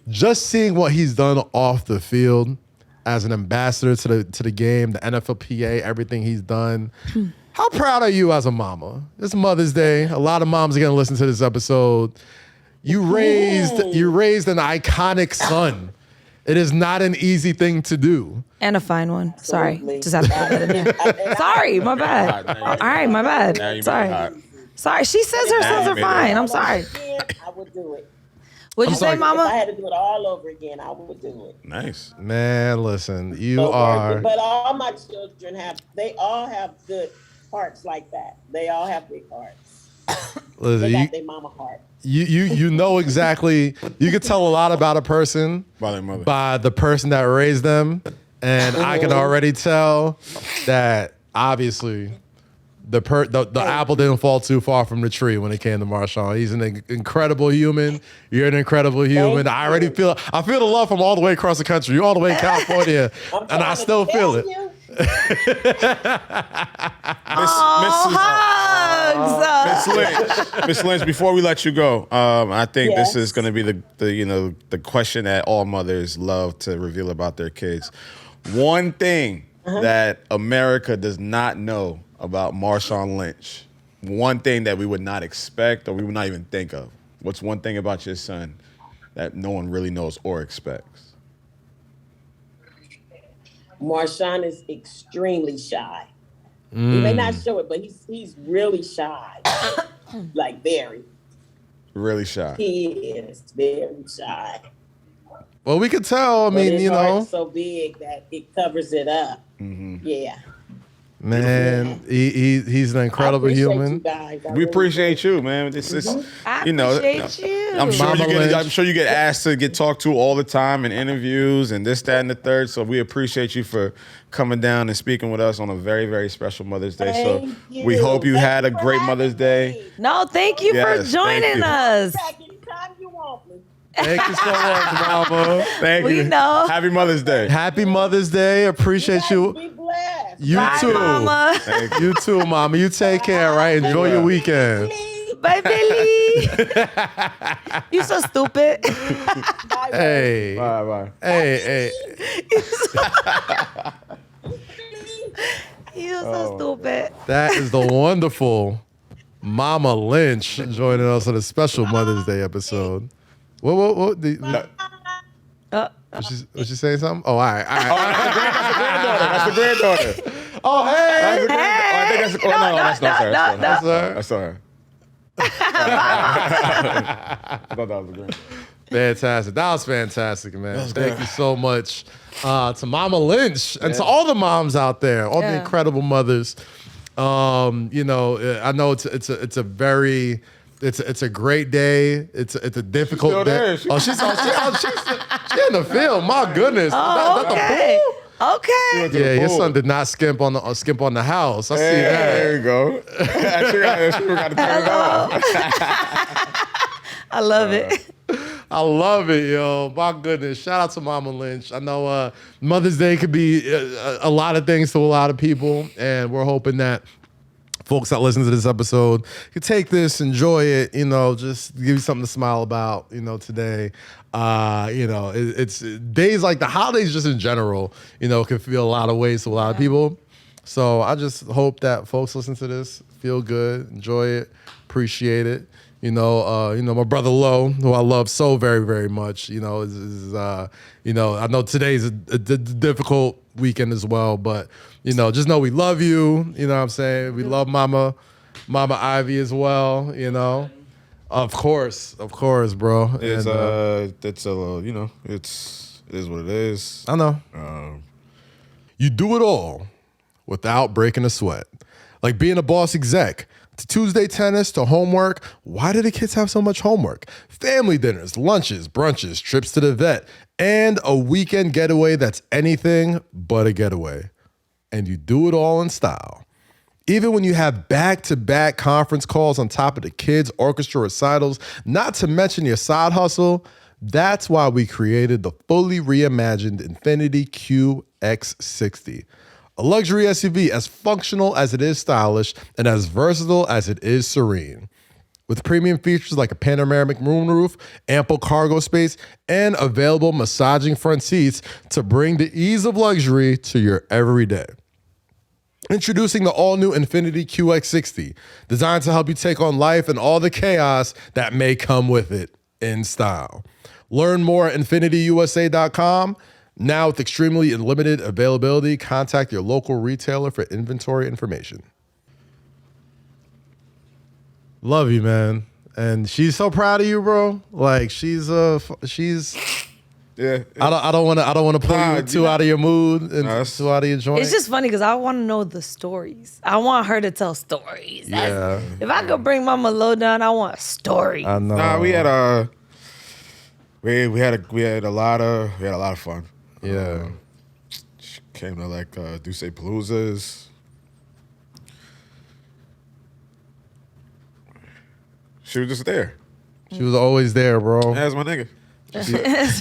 Just seeing what he's done off the field as an ambassador to the game, the NFLPA, everything he's done. How proud are you as a mama? It's Mother's Day. A lot of moms are gonna listen to this episode. You raised an iconic son. It is not an easy thing to do. And a fine one. Sorry. Just have to put that in there. Sorry, my bad. All right, my bad. Sorry. She says her sons are fine. I'm sorry. I would do it. What'd you say, Mama? If I had to do it all over again, I would do it. Nice. Man, listen, you are. But all my children they all have good hearts like that. They all have big hearts. Listen, they got their mama heart. You know exactly. You could tell a lot about a person by their mother, by the person that raised them, and I can already tell that obviously the apple didn't fall too far from the tree when it came to Marshawn. He's an incredible human. You're an incredible human. I already feel the love from all the way across the country. You're all the way in California, and I still feel it. hugs. Miss Lynch, before we let you go, I think this is going to be the question that all mothers love to reveal about their kids. One thing that America does not know about Marshawn Lynch. One thing that we would not expect or we would not even think of. What's one thing about your son that no one really knows or expects? Marshawn is extremely shy. He may not show it, but he's really shy. Like very. Really shy. He is very shy. Well, we could tell. I But mean, his you know, heart's so big that it covers it up. Yeah. man, he's an incredible I appreciate human. you guys. I We really appreciate you, man. This is, I you know, appreciate you. I'm sure Mama you Lynch. I'm sure you get asked to get talked to all the time in interviews and this, that, and the third. So we appreciate you for coming down and speaking with us on a very, very special Mother's Day. Thank So you. we hope you Thank had a for great having Mother's Day. me. No, thank you Yes, for thank joining you. us. Back anytime you want me. Thank you so much, Mama. Thank We you. know. Happy Mother's Day. Happy Mother's Day. Appreciate you. Be blessed. You Bye, too. Mama. Thank you. You too, Mama. You take care, right? Enjoy your weekend. Bye, Billy. You so stupid. Hey. Bye bye. Hey. You so stupid. That is the wonderful Mama Lynch joining us on a special Mother's Day episode. What? Was she saying something? Oh, all right. That's the granddaughter. Oh, hey. That's the granddaughter. I think that's the, no, that's not her. no. That's not her. I thought that was the granddaughter. Fantastic. That was fantastic, man. Thank you so much to Mama Lynch and to all the moms out there, all the Yeah. incredible mothers. You know, I know it's a very it's a great day. It's a difficult still day. there. She's in the field. My goodness. Oh, okay. Okay. Yeah, your son did not skimp on the house. I see that. There you go. She got to turn it on. I love it. I love it, yo. My goodness. Shout out to Mama Lynch. I know Mother's Day could be a lot of things to a lot of people, and we're hoping that folks that listen to this episode can take this, enjoy it, you know, just give you something to smile about, you know, today. You know, it's days like the holidays just in general, you know, can feel a lot of ways to a lot of people. So I just hope that folks listen to this, feel good, enjoy it, appreciate it. You know, my brother Lo, who I love so very, very much, you know, you know, I know today's a difficult weekend as well, but, you know, just know we love you. You know what I'm saying? We love Mama Ivy as well, you know. Of course, bro. It's And, it's a little, you know, it is what it is. I know. You do it all without breaking a sweat. Like being a boss exec, to Tuesday tennis, to homework. Why do the kids have so much homework? Family dinners, lunches, brunches, trips to the vet, and a weekend getaway that's anything but a getaway. And you do it all in style. Even when you have back-to-back conference calls on top of the kids' orchestra recitals, not to mention your side hustle, that's why we created the fully reimagined Infiniti QX60. A luxury SUV as functional as it is stylish and as versatile as it is serene. With premium features like a panoramic moonroof, ample cargo space, and available massaging front seats to bring the ease of luxury to your everyday. Introducing the all-new Infiniti QX60, designed to help you take on life and all the chaos that may come with it in style. Learn more at InfinityUSA.com. Now with extremely limited availability, contact your local retailer for inventory information. Love you, man. And she's so proud of you, bro. Like she's Yeah. I don't want to pull you too out of your mood and too out of your joint. It's just funny because I want to know the stories. I want her to tell stories. Yeah. If I could bring Mama Low down, I want stories. I know. Nah, we had a lot of fun. Yeah. Came to like Duce Paloozas. She was just there. She was always there, bro. That's my nigga. That's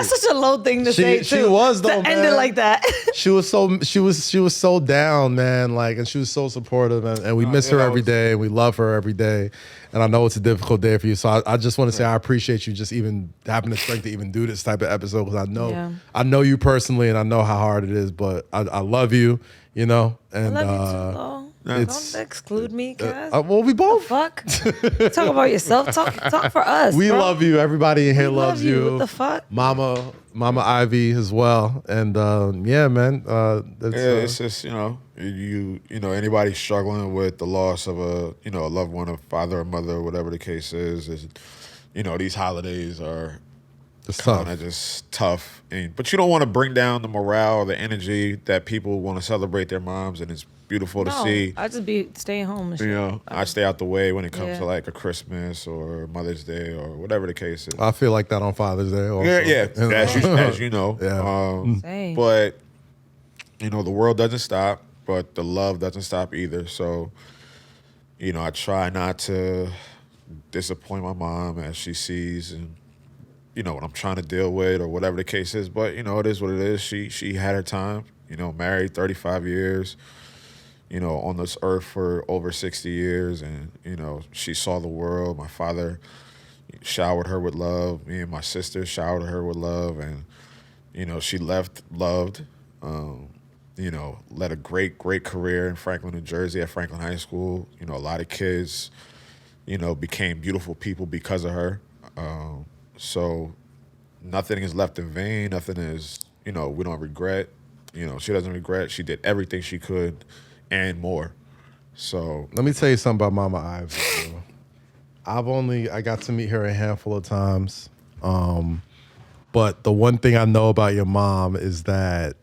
such a low thing to say too. She was though, to end it like that. She was so down, man. Like, and she was so supportive, and we miss her every day, and we love her every day. And I know it's a difficult day for you, so I just want to say I appreciate you just even having the strength to even do this type of episode, because I know you personally, and I know how hard it is. But I love you, you know. And I love you too, though. Don't exclude me, guys. Well, we both. Fuck. Talk about yourself. Talk for us. We bro. love you. Everybody in here loves you. What the fuck? Mama Ivy as well. And yeah, man. It's just, you know, anybody struggling with the loss of a loved one, a father or mother, or whatever the case is, these holidays are kind of just tough. But you don't want to bring down the morale or the energy that people want to celebrate their moms, and it's beautiful to see. I just be staying home and shit. I stay out the way when it comes to like a Christmas or Mother's Day or whatever the case is. I feel like that on Father's Day also. Yeah. As you know. Same. But the world doesn't stop, but the love doesn't stop either. So, I try not to disappoint my mom as she sees and what I'm trying to deal with or whatever the case is. But it is what it is. She had her time. Married 35 years. On this earth for over 60 years, and she saw the world. My father showered her with love. Me and my sister showered her with love, and she left loved. Led a great career in Franklin, New Jersey, at Franklin High School. A lot of kids, became beautiful people because of her. So nothing is left in vain. Nothing is, we don't regret. She doesn't regret. She did everything she could and more. So let me tell you something about Mama Ivy. I got to meet her a handful of times. But the one thing I know about your mom is that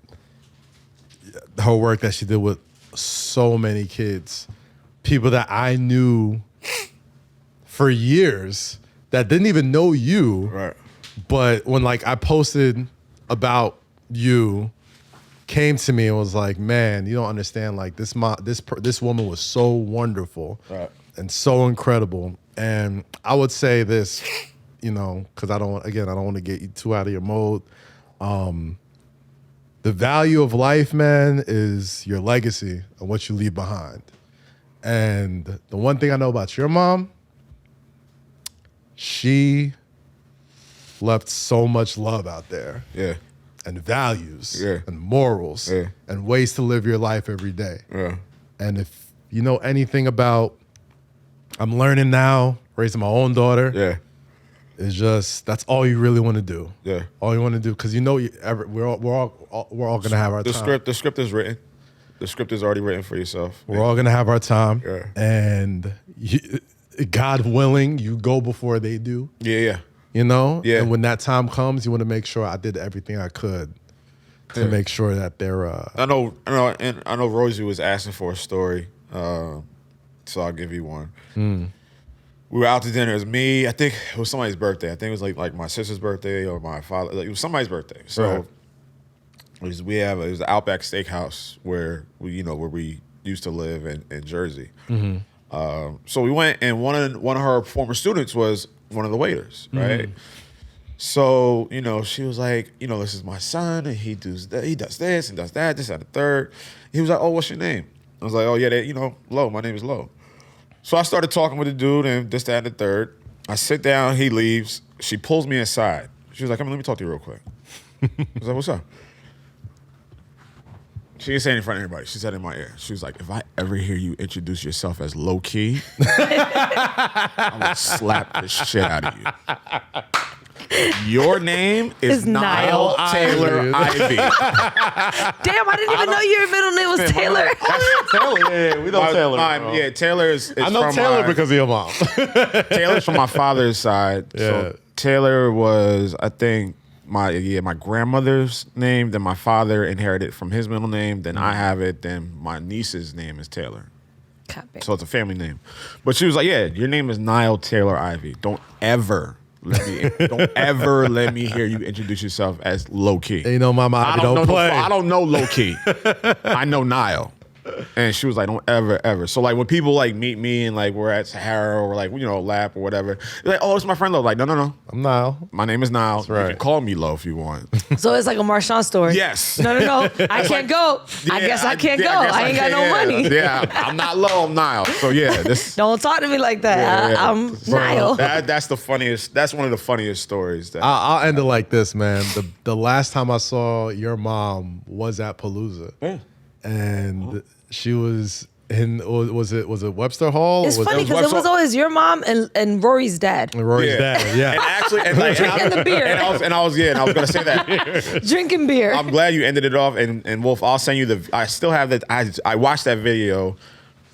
her work that she did with so many kids, people that I knew for years that didn't even know you. Right. But when I posted about you, came to me and was like, man, you don't understand. Like this woman was so wonderful, right, and so incredible. And I would say this, because I don't want to get you too out of your mode. The value of life, man, is your legacy and what you leave behind. And the one thing I know about your mom, she left so much love out there. Yeah. And values, and morals, and ways to live your life every day. Yeah. And if you know anything about, I'm learning now, raising my own daughter. Yeah. It's just, that's all you really want to do. Yeah. All you want to do, because we're all gonna have our time. The script is written. The script is already written for yourself. We're all gonna have our time. Yeah. And God willing, you go before they do. Yeah. Yeah. And when that time comes, you want to make sure I did everything I could to make sure that they're. I know, Rosy was asking for a story, so I'll give you one. We were out to dinner. It was me. I think it was somebody's birthday. I think it was like my sister's birthday or my father. It was somebody's birthday. So it was the Outback Steakhouse where we used to live in Jersey. Mm-hmm. So we went, and one of her former students was one of the waiters, right? Mm-hmm. So, she was like, this is my son, and he does this and does that, this and the third. He was like, oh, what's your name? I was like, oh, yeah, Lo, my name is Lo. So I started talking with the dude and this, that, and the third. I sit down, he leaves. She pulls me aside. She was like, come on, let me talk to you real quick. I was like, what's up? She didn't say it in front of everybody. She said it in my ear. She was like, if I ever hear you introduce yourself as Lowkey, I'm going to slap the shit out of you. Your name is Niall Taylor Ivy. Damn, I didn't even know your middle name was Taylor. Taylor, yeah, we know Taylor. Taylor is I know from Taylor because of your mom. Taylor's from my father's side. Yeah. So Taylor was, I think, my grandmother's name. Then my father inherited from his middle name. Then I have it. Then my niece's name is Taylor. So it's a family name. But she was like, yeah, your name is Niall Taylor Ivy. Don't ever let me hear you introduce yourself as Lowkey. And Mama Ivy don't play. I don't know Lowkey. I know Niall. And she was like, don't ever. So like when people like meet me and like we're at Sahara or like, Lap or whatever, they're like, oh, it's my friend Lo. Like, no. I'm Niall. My name is Niall. That's right. You can call me Lo if you want. So it's like a Marshawn story. Yes. No. I can't go. I guess I can't go. I ain't got no money. Yeah, I'm not Lo, I'm Niall. So yeah, this. Don't talk to me like that. I'm Niall. That's the funniest. That's one of the funniest stories. I'll end it like this, man. The last time I saw your mom was at Palooza. Yeah. And she was in, was it Webster Hall? It's funny because it was always your mom and Rory's dad. Rory's dad, yeah. And actually, drinking the beer. And I was gonna say that. Drinking beer. I'm glad you ended it off. And Wolf, I'll send you I still have that. I watch that video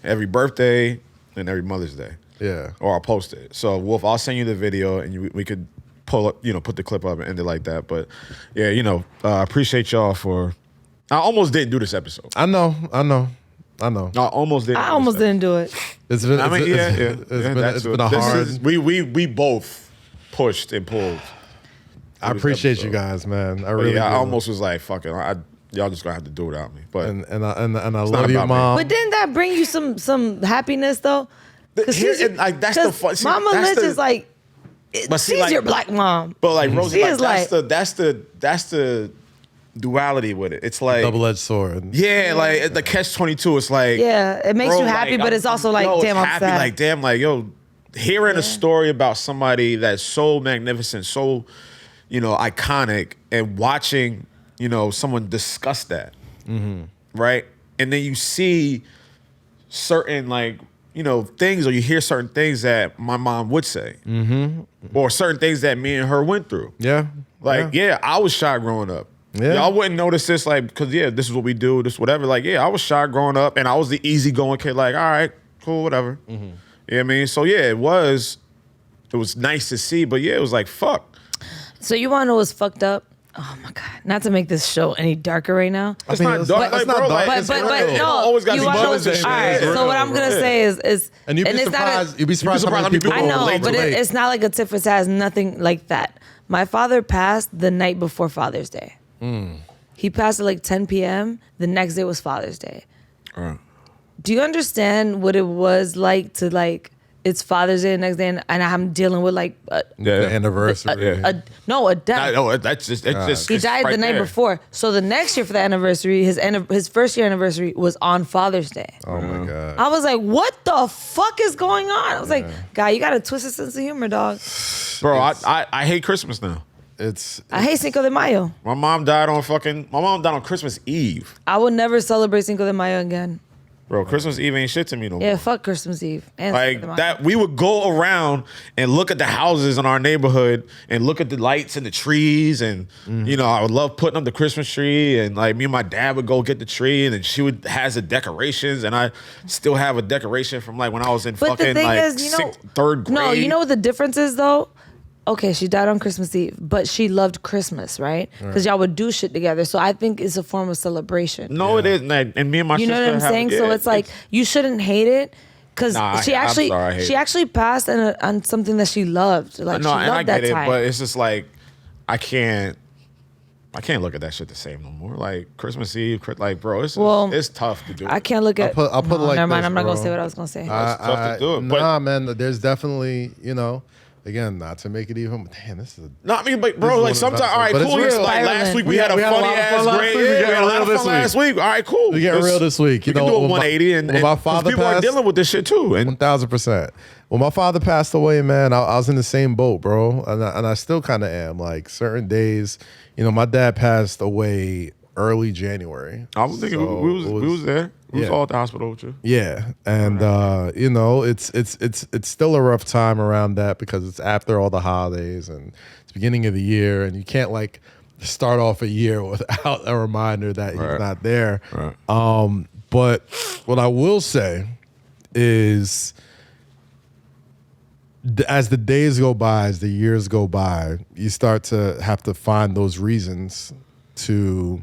every birthday and every Mother's Day. Yeah. Or I'll post it. So Wolf, I'll send you the video and we could pull up, put the clip up and end it like that. But yeah, I appreciate y'all for. I almost didn't do this episode. I know. I almost didn't. I almost didn't do it. It's been a This hard. We both pushed and pulled. I appreciate you guys, man. I really. I do. almost was like, fuck it. Y'all just gonna have to do it without me. But and I love you, about me. Mom. But didn't that bring you some happiness though? that's the fun. See, Mama Lynch is like, But see, she's like- your black mom. But like Rosie, She like, is that's the duality with it. It's like Double-edged sword. Yeah, like the catch-22. It's like Yeah, it makes bro, you happy, like, but it's also like, yo, damn, it's I'm happy. sad. Like damn, like yo, hearing a story about somebody that's so magnificent, so iconic, and watching someone discuss that, right? And then you see certain things, or you hear certain things that my mom would say, or certain things that me and her went through. Yeah. Like, yeah, I was shy growing up. Yeah. Y'all wouldn't notice this, like, because, this is what we do, this whatever. Like, yeah, I was shy growing up, and I was the easygoing kid, like, all right, cool, whatever. You know what I mean? So, yeah, it was nice to see, but, yeah, it was like, fuck. So you want to know what's fucked up? Oh my god! Not to make this show any darker right now. It's not dark, it's like, not bro, dark. like, It's But real. no, always got you these wanna know- Mother's Day all shit. right, It's so real, what I'm gonna bro. say is, And you'd be it's not a- surprised. You'd be surprised how many people I will know, relate but to it. it's not like a tit for tat. Nothing like that. My father passed the night before Father's Day. He passed at like 10 p.m. The next day was Father's Day. Do you understand what it was like to like? It's Father's Day the next day, and I'm dealing with like The anniversary. a death. No, that's just, it's just. He it's died right the night there. before. So the next year for the anniversary, his first year anniversry was on Father's Day. Oh my God. I was like, what the fuck is going on? I was like, guy, you got a twisted sense of humor, dog. Bro, I hate Christmas now. I hate Cinco de Mayo. My mom died on Christmas Eve. I will never celebrate Cinco de Mayo again. Bro, Christmas Eve ain't shit to me no more. Yeah, fuck Christmas Eve. And Like Cinco de Mayo. that, we would go around and look at the houses in our neighborhood and look at the lights and the trees, and I would love putting up the Christmas tree, and like me and my dad would go get the tree, and then she has the decorations, and I still have a decoration from like when I was in But the fucking thing like is, third grade. No, you know what the difference is though? Okay, she died on Christmas Eve, but she loved Christmas, right? Because y'all would do shit together. So I think it's a form of celebration. No, it isn't. And me and my You know sister what I'm have- saying? So yeah, it's like you shouldn't hate it because Nah, she I'm actually sorry, I hate she it. actually passed on something that she loved. Like no, she and I loved that get it, time. but it's just like I can't look at that shit the same no more. Like Christmas Eve, like bro, it's tough to do. I can't look at. I'll put it like never mind. this, I'm not gonna bro. say what I was gonna say. It's tough to do it, but- Nah, man, there's definitely, again, not to make it even, damn, this is No, I mean, but This bro, is like one of sometimes, the best all right, ones, but cool. it's real. Like last week, we had a We had a funny lot of ass fun last great. week. We Yeah, got we had a lot of real fun this last week. All right, cool. We getting real this week. We can do a 180, and when my 'cause father people are passed, dealing with this shit too. And 1,000%. When my father passed away, man, I was in the same boat, bro, and I still kind of am. Like certain days, my dad passed away early January. I was thinking So we was there. We was yeah. all at the hospital with you. Yeah, and it's still a rough time around that because it's after all the holidays and it's beginning of the year, and you can't like start off a year without a reminder that he's Right. not there. Right. But what I will say is, as the days go by, as the years go by, you start to have to find those reasons to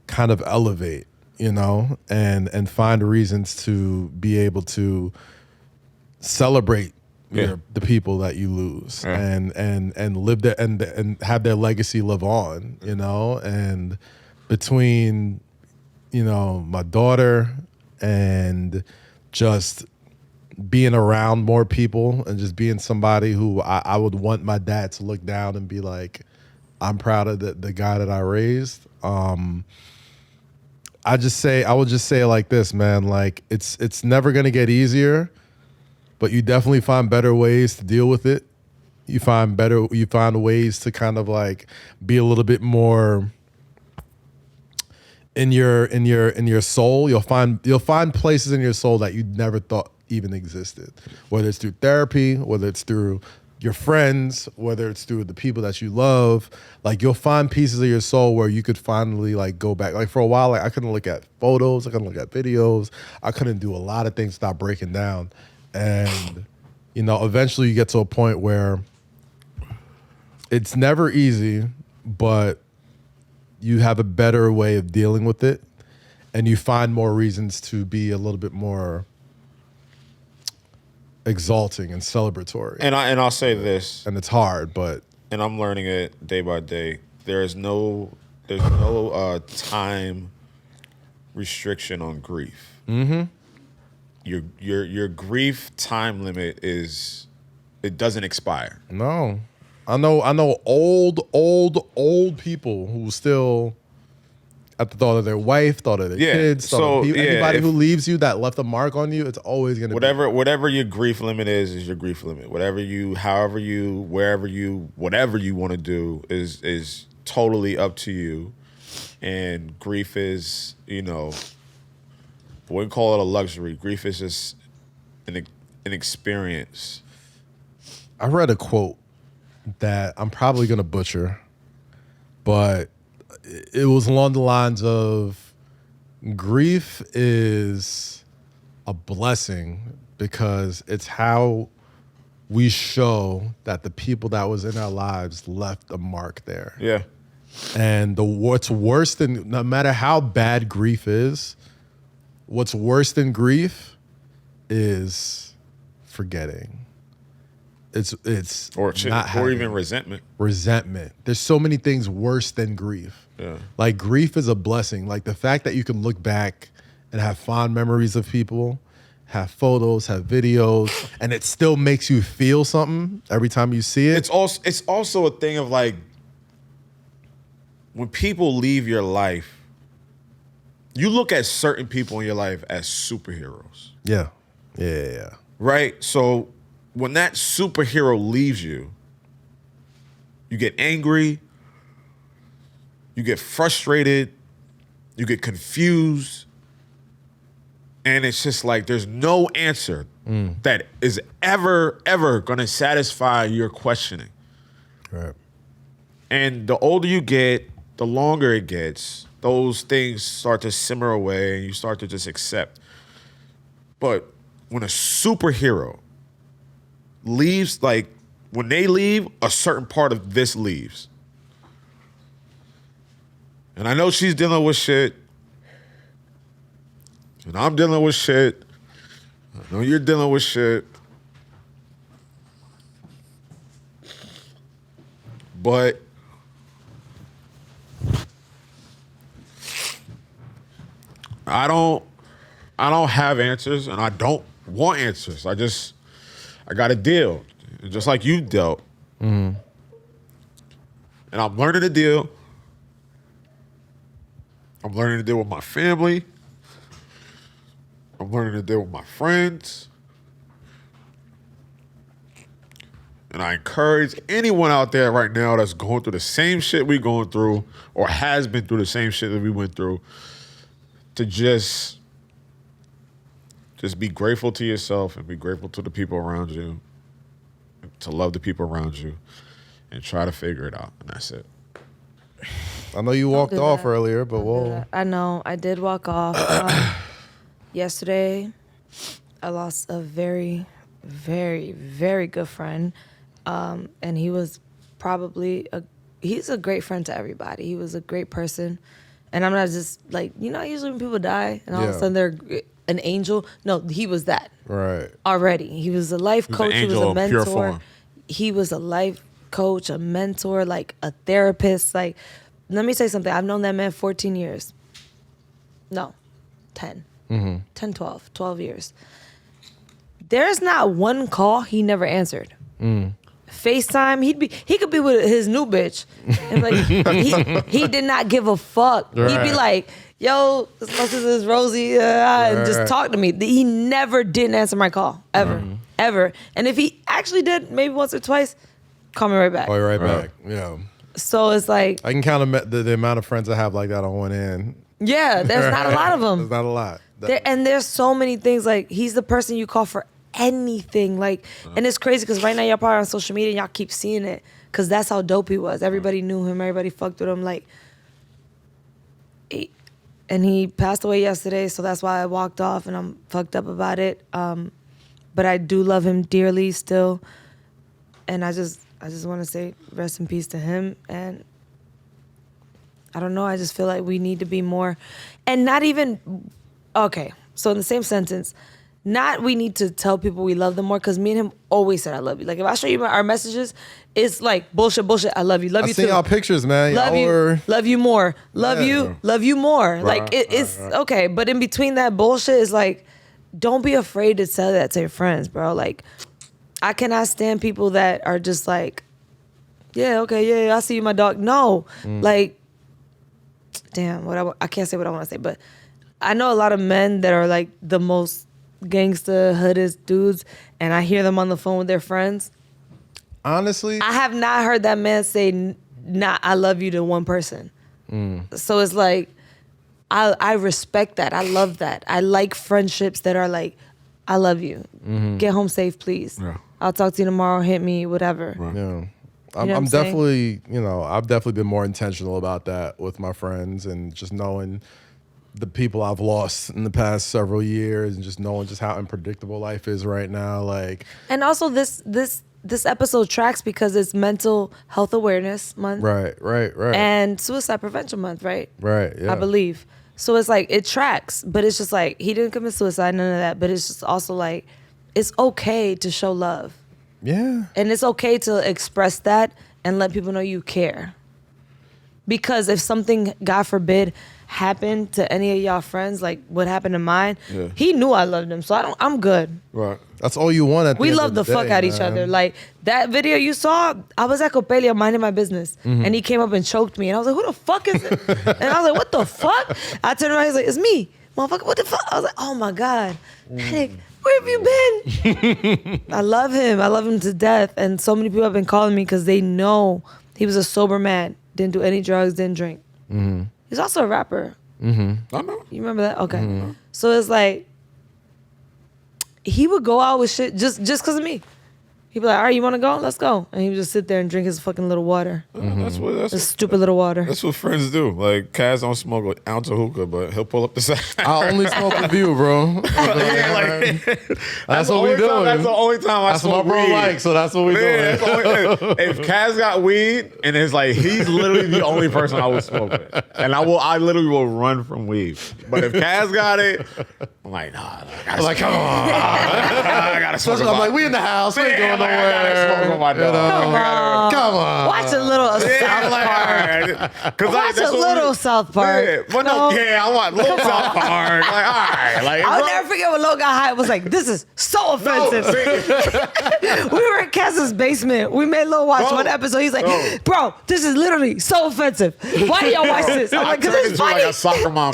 kind of elevate, and find reasons to be able to celebrate the people that you lose, and live there and have their legacy live on, and between my daughter and just being around more people and just being somebody who I would want my dad to look down and be like, I'm proud of the guy that I raised. I would just say it like this, man. Like it's never gonna get easier, but you definitely find better ways to deal with it. You find ways to kind of like be a little bit more in your soul. You'll find places in your soul that you never thought even existed. Whether it's through therapy, whether it's through your friends, whether it's through the people that you love, like you'll find pieces of your soul where you could finally like go back. Like for a while, like I couldn't look at photos, I couldn't look at videos, I couldn't do a lot of things without breaking down. And eventually you get to a point where it's never easy, but you have a better way of dealing with it, and you find more reasons to be a little bit more exalting and celebratory. And I'll say this, and it's hard, but I'm learning it day by day. There's no time restriction on grief. Mm-hmm. Your grief time limit it doesn't expire. No. I know old people who still at the thought of their wife, thought of their kids, anybody who leaves you that left a mark on you, it's always gonna be whatever your grief limit is your grief limit. Whatever you want to do is totally up to you. And grief is, we wouldn't call it a luxury. Grief is just an experience. I read a quote that I'm probably going to butcher, but it was along the lines of grief is a blessing because it's how we show that the people that was in our lives left a mark there. Yeah. And what's worse than, no matter how bad grief is, what's worse than grief is forgetting. It's or even resentment. Resentment. There's so many things worse than grief. Yeah. Like grief is a blessing. Like the fact that you can look back and have fond memories of people, have photos, have videos, and it still makes you feel something every time you see it. It's also a thing of like when people leave your life, you look at certain people in your life as superheroes. Yeah. Yeah. Right? So when that superhero leaves you, you get angry, you get frustrated, you get confused, and it's just like there's no answer that is ever going to satisfy your questioning. Right. And the older you get, the longer it gets, those things start to simmer away and you start to just accept. But when a superhero leaves, like when they leave, a certain part of this leaves. And I know she's dealing with shit. And I'm dealing with shit. I know you're dealing with shit. But I don't have answers, and I don't want answers. I got to deal, just like you dealt. Mm-hmm. And I'm learning to deal. I'm learning to deal with my family. I'm learning to deal with my friends. And I encourage anyone out there right now that's going through the same shit we going through or has been through the same shit that we went through to just be grateful to yourself and be grateful to the people around you, to love the people around you, and try to figure it out. And that's it. I know you walked off earlier, but whoa. I know. I did walk off. Yesterday, I lost a very, very, very good friend. And he was he's a great friend to everybody. He was a great person. And I'm not just like, usually when people die and all of a sudden they're an angel. No, he was that. Right. Already. He was a life coach. He was a mentor. Pure form. He was a life coach, a mentor, like a therapist. Like, let me say something. I've known that man 14 years. No, 10. 10, 12 years. There's not one call he never answered. FaceTime, he could be with his new bitch. And like he did not give a fuck. Right. He'd be like, yo, this is Rosy, and just talk to me. He never didn't answer my call, ever. Ever. And if he actually did, maybe once or twice, call me right back. Call you right back. Yeah. So it's like, I can count the amount of friends I have like that on one hand. yeah, there's not a lot of them. There's not a lot. And there's so many things, like, he's the person you call for anything. Like, and it's crazy because right now y'all probably on social media and y'all keep seeing it because that's how dope he was. Everybody knew him. Everybody fucked with him. Like, and he passed away yesterday, so that's why I walked off and I'm fucked up about it. But I do love him dearly still. And I just want to say rest in peace to him. And I don't know, I just feel like we need to be more, and not even, okay, so in the same sentence, not we need to tell people we love them more, because me and him always said I love you. Like, if I show you our messages, it's like bullshit, I love you I too. seen y'all pictures, man. Love y'all you, were... love you more, love you more. Right, like, it's okay, but in between that bullshit is like, don't be afraid to tell that to your friends, bro. Like, I cannot stand people that are just like, yeah, okay, yeah, I see you, my dog. No, like, damn, I can't say what I want to say, but I know a lot of men that are like the most gangsta hoodest dudes, and I hear them on the phone with their friends. Honestly, I have not heard that man say, I love you to one person. So it's like, I respect that. I love that. I like friendships that are like, I love you. Get home safe, please. Yeah. I'll talk to you tomorrow. Hit me, whatever. Yeah. You know I'm what I'm definitely, I've definitely been more intentional about that with my friends, and just knowing the people I've lost in the past several years, and just knowing just how unpredictable life is right now. Like, and also this episode tracks because it's Mental Health Awareness Month. Right. And Suicide Prevention Month, right? Right, yeah. I believe. So it's like, it tracks, but it's just like, he didn't commit suicide, none of that. But it's just also like, it's okay to show love. Yeah. And it's okay to express that and let people know you care. Because if something, God forbid, happened to any of y'all friends, like what happened to mine, he knew I loved him, so I'm good. Right. That's all you want at the We end love of the day, fuck out of man. each other. Like, that video you saw, I was at Copelia minding my business, and he came up and choked me, and I was like, who the fuck is it? And I was like, what the fuck? I turned around, he's like, it's me. Motherfucker, what the fuck? I was like, oh my God. Netic, where have you been? I love him to death. And so many people have been calling me because they know he was a sober man, didn't do any drugs, didn't drink. He's also a rapper. I know. You remember that? Okay. So it's like, he would go out with shit just because of me. He'd be like, all right, you want to go? Let's go. And he would just sit there and drink his fucking little water. That's stupid little water. That's what friends do. Like, KAZ don't smoke an ounce of hookah, but he'll pull up the side. I only smoke with you, bro. That's what we doing. That's the only time I smoke what my bro weed. likes, so that's what we doing. If KAZ got weed, and it's like, he's literally the only person I will smoke with. And I literally will run from weed. But if KAZ got it, I'm like, nah. I'm like, come on. I gotta smoke. I'm like, we in the house. We ain't going nowhere. I gotta smoke with my dog. Come on. Watch a little South Park. Watch a little South Park. I want little South Park. Like, all right. Like, I'll never forget when Lo got high. It was like, this is so offensive. We were in Kaz's basement. We made Lo watch one episode. He's like, bro, this is literally so offensive. Why do y'all watch this? I'm like, because it's funny. Like a soccer mom.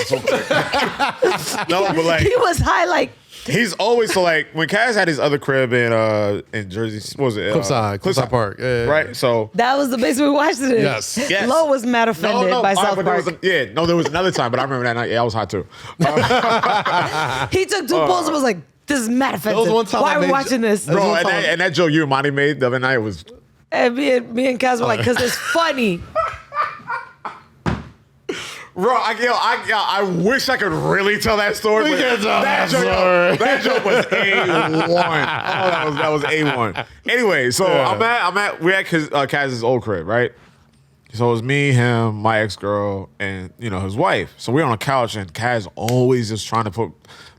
No, but like, he was high like. He's always, so like, when Kaz had his other crib in Jersey, what was it? Cliffside Park. Yeah. Right? So that was the basement we watched it in. Yes. Lo was mad offended by South Park. There was another time, but I remember that night. Yeah, I was hot too. He took 2 pulls and was like, this is mad offensive. Why are we watching this? Bro, and that joke you and Monty made the other night was... And me and Kaz were like, because it's funny. Bro, I wish I could really tell that story. We can tell that story. That joke was A1. Oh, that was A1. Anyway, so we're at Kaz's old crib, right? So it was me, him, my ex-girl, and his wife. So we're on a couch, and Kaz always just trying to put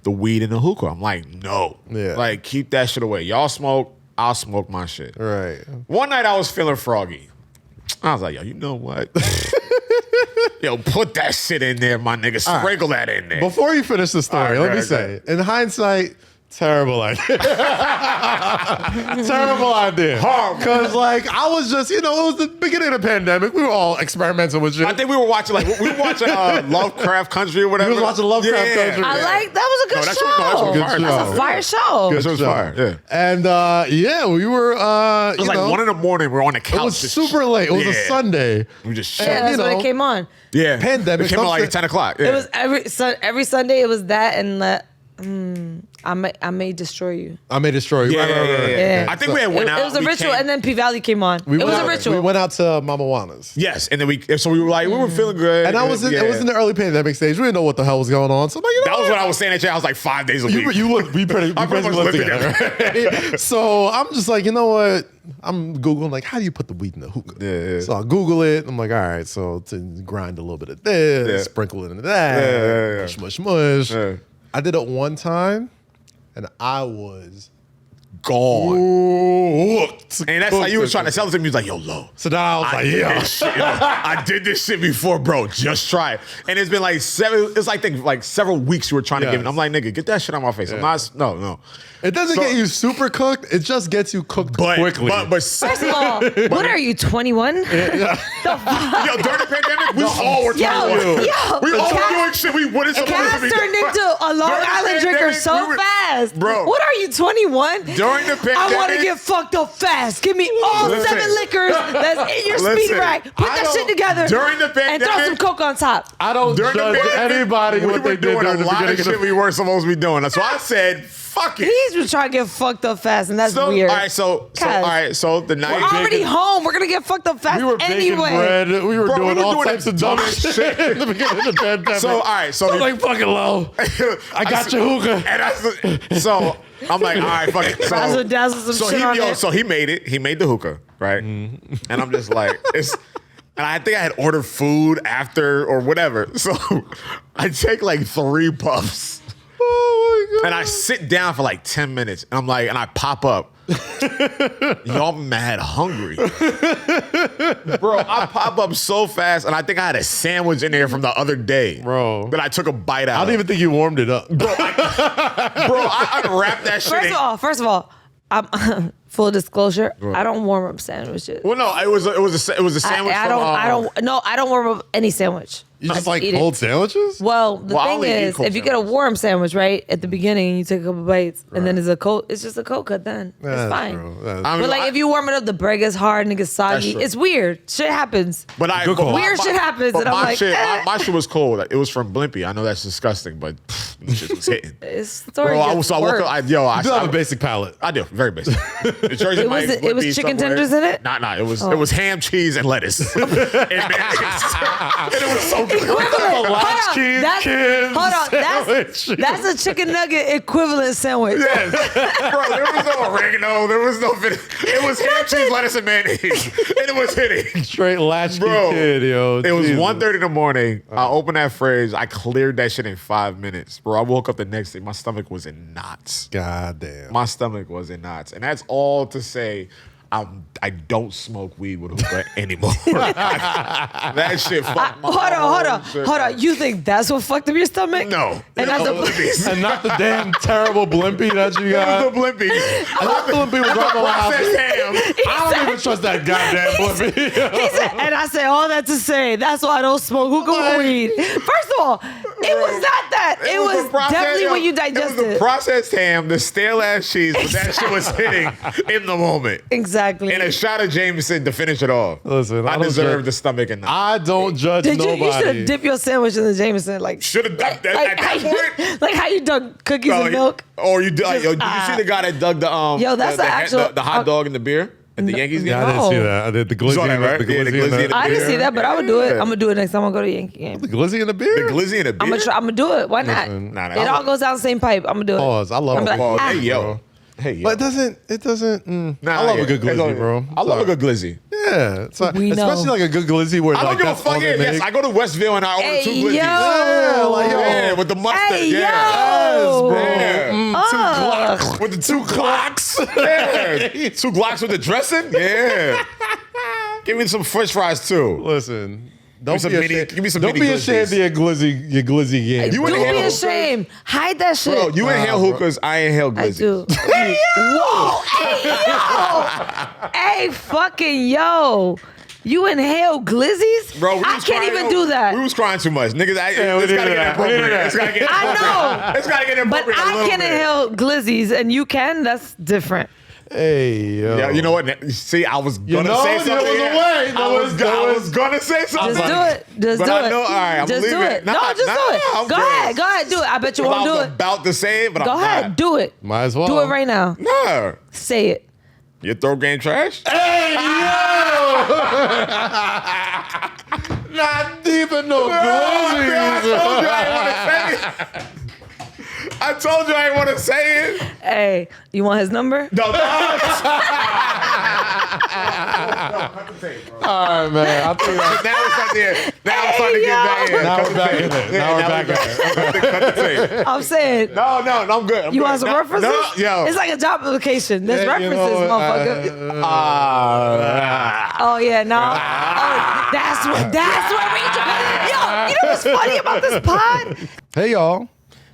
the weed in the hookah. I'm like, no. Yeah. Like, keep that shit away. Y'all smoke, I'll smoke my shit. Right. One night I was feeling froggy. I was like, yo, you know what? Yo, put that shit in there, my nigga. Sprinkle that in there. Before you finish the story, let me say, in hindsight, terrible idea. Terrible idea. Because, like, I was just, it was the beginning of the pandemic. We were all experimenting with shit. I think we were watching Lovecraft Country or whatever. We was watching Lovecraft Country. That was a good show. That's a fire show. That was fire. Yeah. And we were. It was like 1 a.m. We were on the couch. It was super late. It was a Sunday. We just Yeah, that's when it came on. Yeah. Pandemic. It came on like at 10 o'clock. Yeah. It was every Sunday. It was that and I may destroy you. I may destroy you. Yeah. I think we had went out. It was a ritual, and then P Valley came on. It was a ritual. We went out to Mama Juana's. Yes, and then we were like, we were feeling good. And it was in the early pandemic stage. We didn't know what the hell was going on. So I'm like, that was what I was saying at you. I was like 5 days a week. We pretty much lived together. Right? So I'm just like, you know what? I'm Googling, like, how do you put the weed in the hookah? Yeah. So I Google it. I'm like, all right, so to grind a little bit of this, sprinkle it into that, mush. Yeah. I did it one time, and I was gone. Hooked. And that's how you was trying to sell it to me. He was like, yo, Low. So then I was like, I did this shit before, bro. Just try it. And it's been like several weeks you were trying to give it. I'm like, nigga, get that shit out my face. I'm not, no. It doesn't get you super cooked. It just gets you cooked quickly. But first of all, what are you, 21? Yo, during the pandemic, we all were 21. We all were doing shit we wouldn't supposed to be. KAZ turned into a Long Island drinker so fast. Bro. What are you, 21? During the pandemic. I want to get fucked up fast. Give me all 7 liquors that's in your speed rack. Put that shit together. During the pandemic. And throw some Coke on top. I don't judge anybody what they did during the beginning. We were doing a lot of shit we weren't supposed to be doing. That's why I said, fuck it. He's been trying to get fucked up fast, and that's weird. All right, so the night we're already home. We're gonna get fucked up fast. We were baking bread. We were doing all types of dumb shit in the beginning of the pandemic. So all right, so I'm like, fucking Low. I got your hookah. And so I'm like, all right, fuck it. So he made it. He made the hookah, right? And I'm just like, and I think I had ordered food after or whatever. So I take like 3 puffs. Oh my God. And I sit down for like 10 minutes. And I'm like, and I pop up. Y'all mad hungry. Bro, I pop up so fast. And I think I had a sandwich in there from the other day. Bro. That I took a bite out I don't even think you warmed it up. Bro, I unwrapped that shit. First of all, I'm full disclosure. I don't warm up sandwiches. Well, no, it was a sandwich. I don't warm up any sandwich. You just like cold sandwiches? Well, the thing is, if you get a warm sandwich, right, at the beginning, you take a couple bites, and then it's just a cold cut then. It's fine. But like if you warm it up, the bread gets hard and it gets soggy. It's weird. Shit happens. Weird shit happens. And I'm like, my shit was cold. It was from Blimpie. I know that's disgusting, but the shit was hitting. Bro, I have a basic palate. I do, very basic. It was chicken tenders in it? Nah. It was ham, cheese, and lettuce. And it was so good. That's a chicken nugget equivalent sandwich. Yes. Bro, there was no oregano. There was no it was ham, cheese, lettuce, and mayonnaise. And it was hitting. Straight latchkey kid, yo. It was 1:30 in the morning. I opened that fridge. I cleared that shit in 5 minutes. Bro, I woke up the next day. My stomach was in knots. God damn. My stomach was in knots. And that's all to say, I don't smoke weed with hookah anymore. That shit fucked my Hold on. You think that's what fucked up your stomach? No. And and not the damn terrible Blimpie that you got. It was the Blimpie. I thought Blimpie was right behind. I don't even trust that goddamn Blimpie. He said, and I said all that to say, that's why I don't smoke hookah with weed. First of all, it was not that. It was definitely when you digested. It was the processed ham, the stale ass cheese, but that shit was hitting in the moment. Exactly. And a shot of Jameson to finish it off. Listen, I deserve the stomach and I don't judge nobody. You should have dipped your sandwich in the Jameson. Like, should have done that at that point. Like how you dug cookies and milk. Or you did you see the guy that dug the the hot dog in the beer at the Yankees game? I didn't see that. I did the glizzy. Right? The glizzy I didn't see that, but I would do it. I'm gonna do it next time I go to a Yankee game. The glizzy in the beer? The glizzy in the beer? I'm gonna do it. Why not? It all goes down the same pipe. I'm gonna do it. Pause. I love it. Hey, yo. But it doesn't. I love a good glizzy, bro. I love a good glizzy. Yeah, especially like a good glizzy where I don't give a fuck. Yes, I go to Westville and I order 2 glizzies. Yeah, with the mustard. Yes, bro. 2 Glocks with the 2 Glocks. Yeah, 2 Glocks with the dressing. Yeah. Give me some French fries too. Listen, Don't some be mini, ashamed. give me some Don't mini be ashamed of your glizzy game. You Don't inhale be hookahs? ashamed. Hide that shit. Bro, you inhale hookahs, I inhale I glizzies. do. Whoa! Hey, yo! Hey, fucking yo! You inhale glizzies? Bro, I can't even do that. We was crying too much. Niggas, we it's did gotta get that. We did inappropriate. that. It's gotta get I inappropriate. know. It's gotta get But inappropriate a I little can bit. inhale glizzies and you can? That's different. Hey, yo. Yeah, you know what? See, I was gonna know, say there something. was a yeah. way. I was gonna say something. Just do it. Just But do I it. know, all right, I'm just do leaving. it. Nah, No, just do it. I'm Go good. ahead. Go ahead. Do it. I bet you won't I do was it. about to say it, but Go I'm ahead. not. Do it. Might as well. Do it right now. No. Say it. Your throat game trash? Hey, yo! Not deep in no glizzies. I told you I didn't want to say it. Hey, you want his number? No, All right, man. I think now we're starting to get back in. now Cut we're the back tape. in it. Yeah, Now we're back in it. Cut the tape. I'm saying. No, I'm good. You want some references? No, yo. It's like a job application. There's Yeah, you references, know, motherfucker. Oh yeah, no. Oh, that's what we do. Yo, you know what's funny about this pod? Hey, y'all.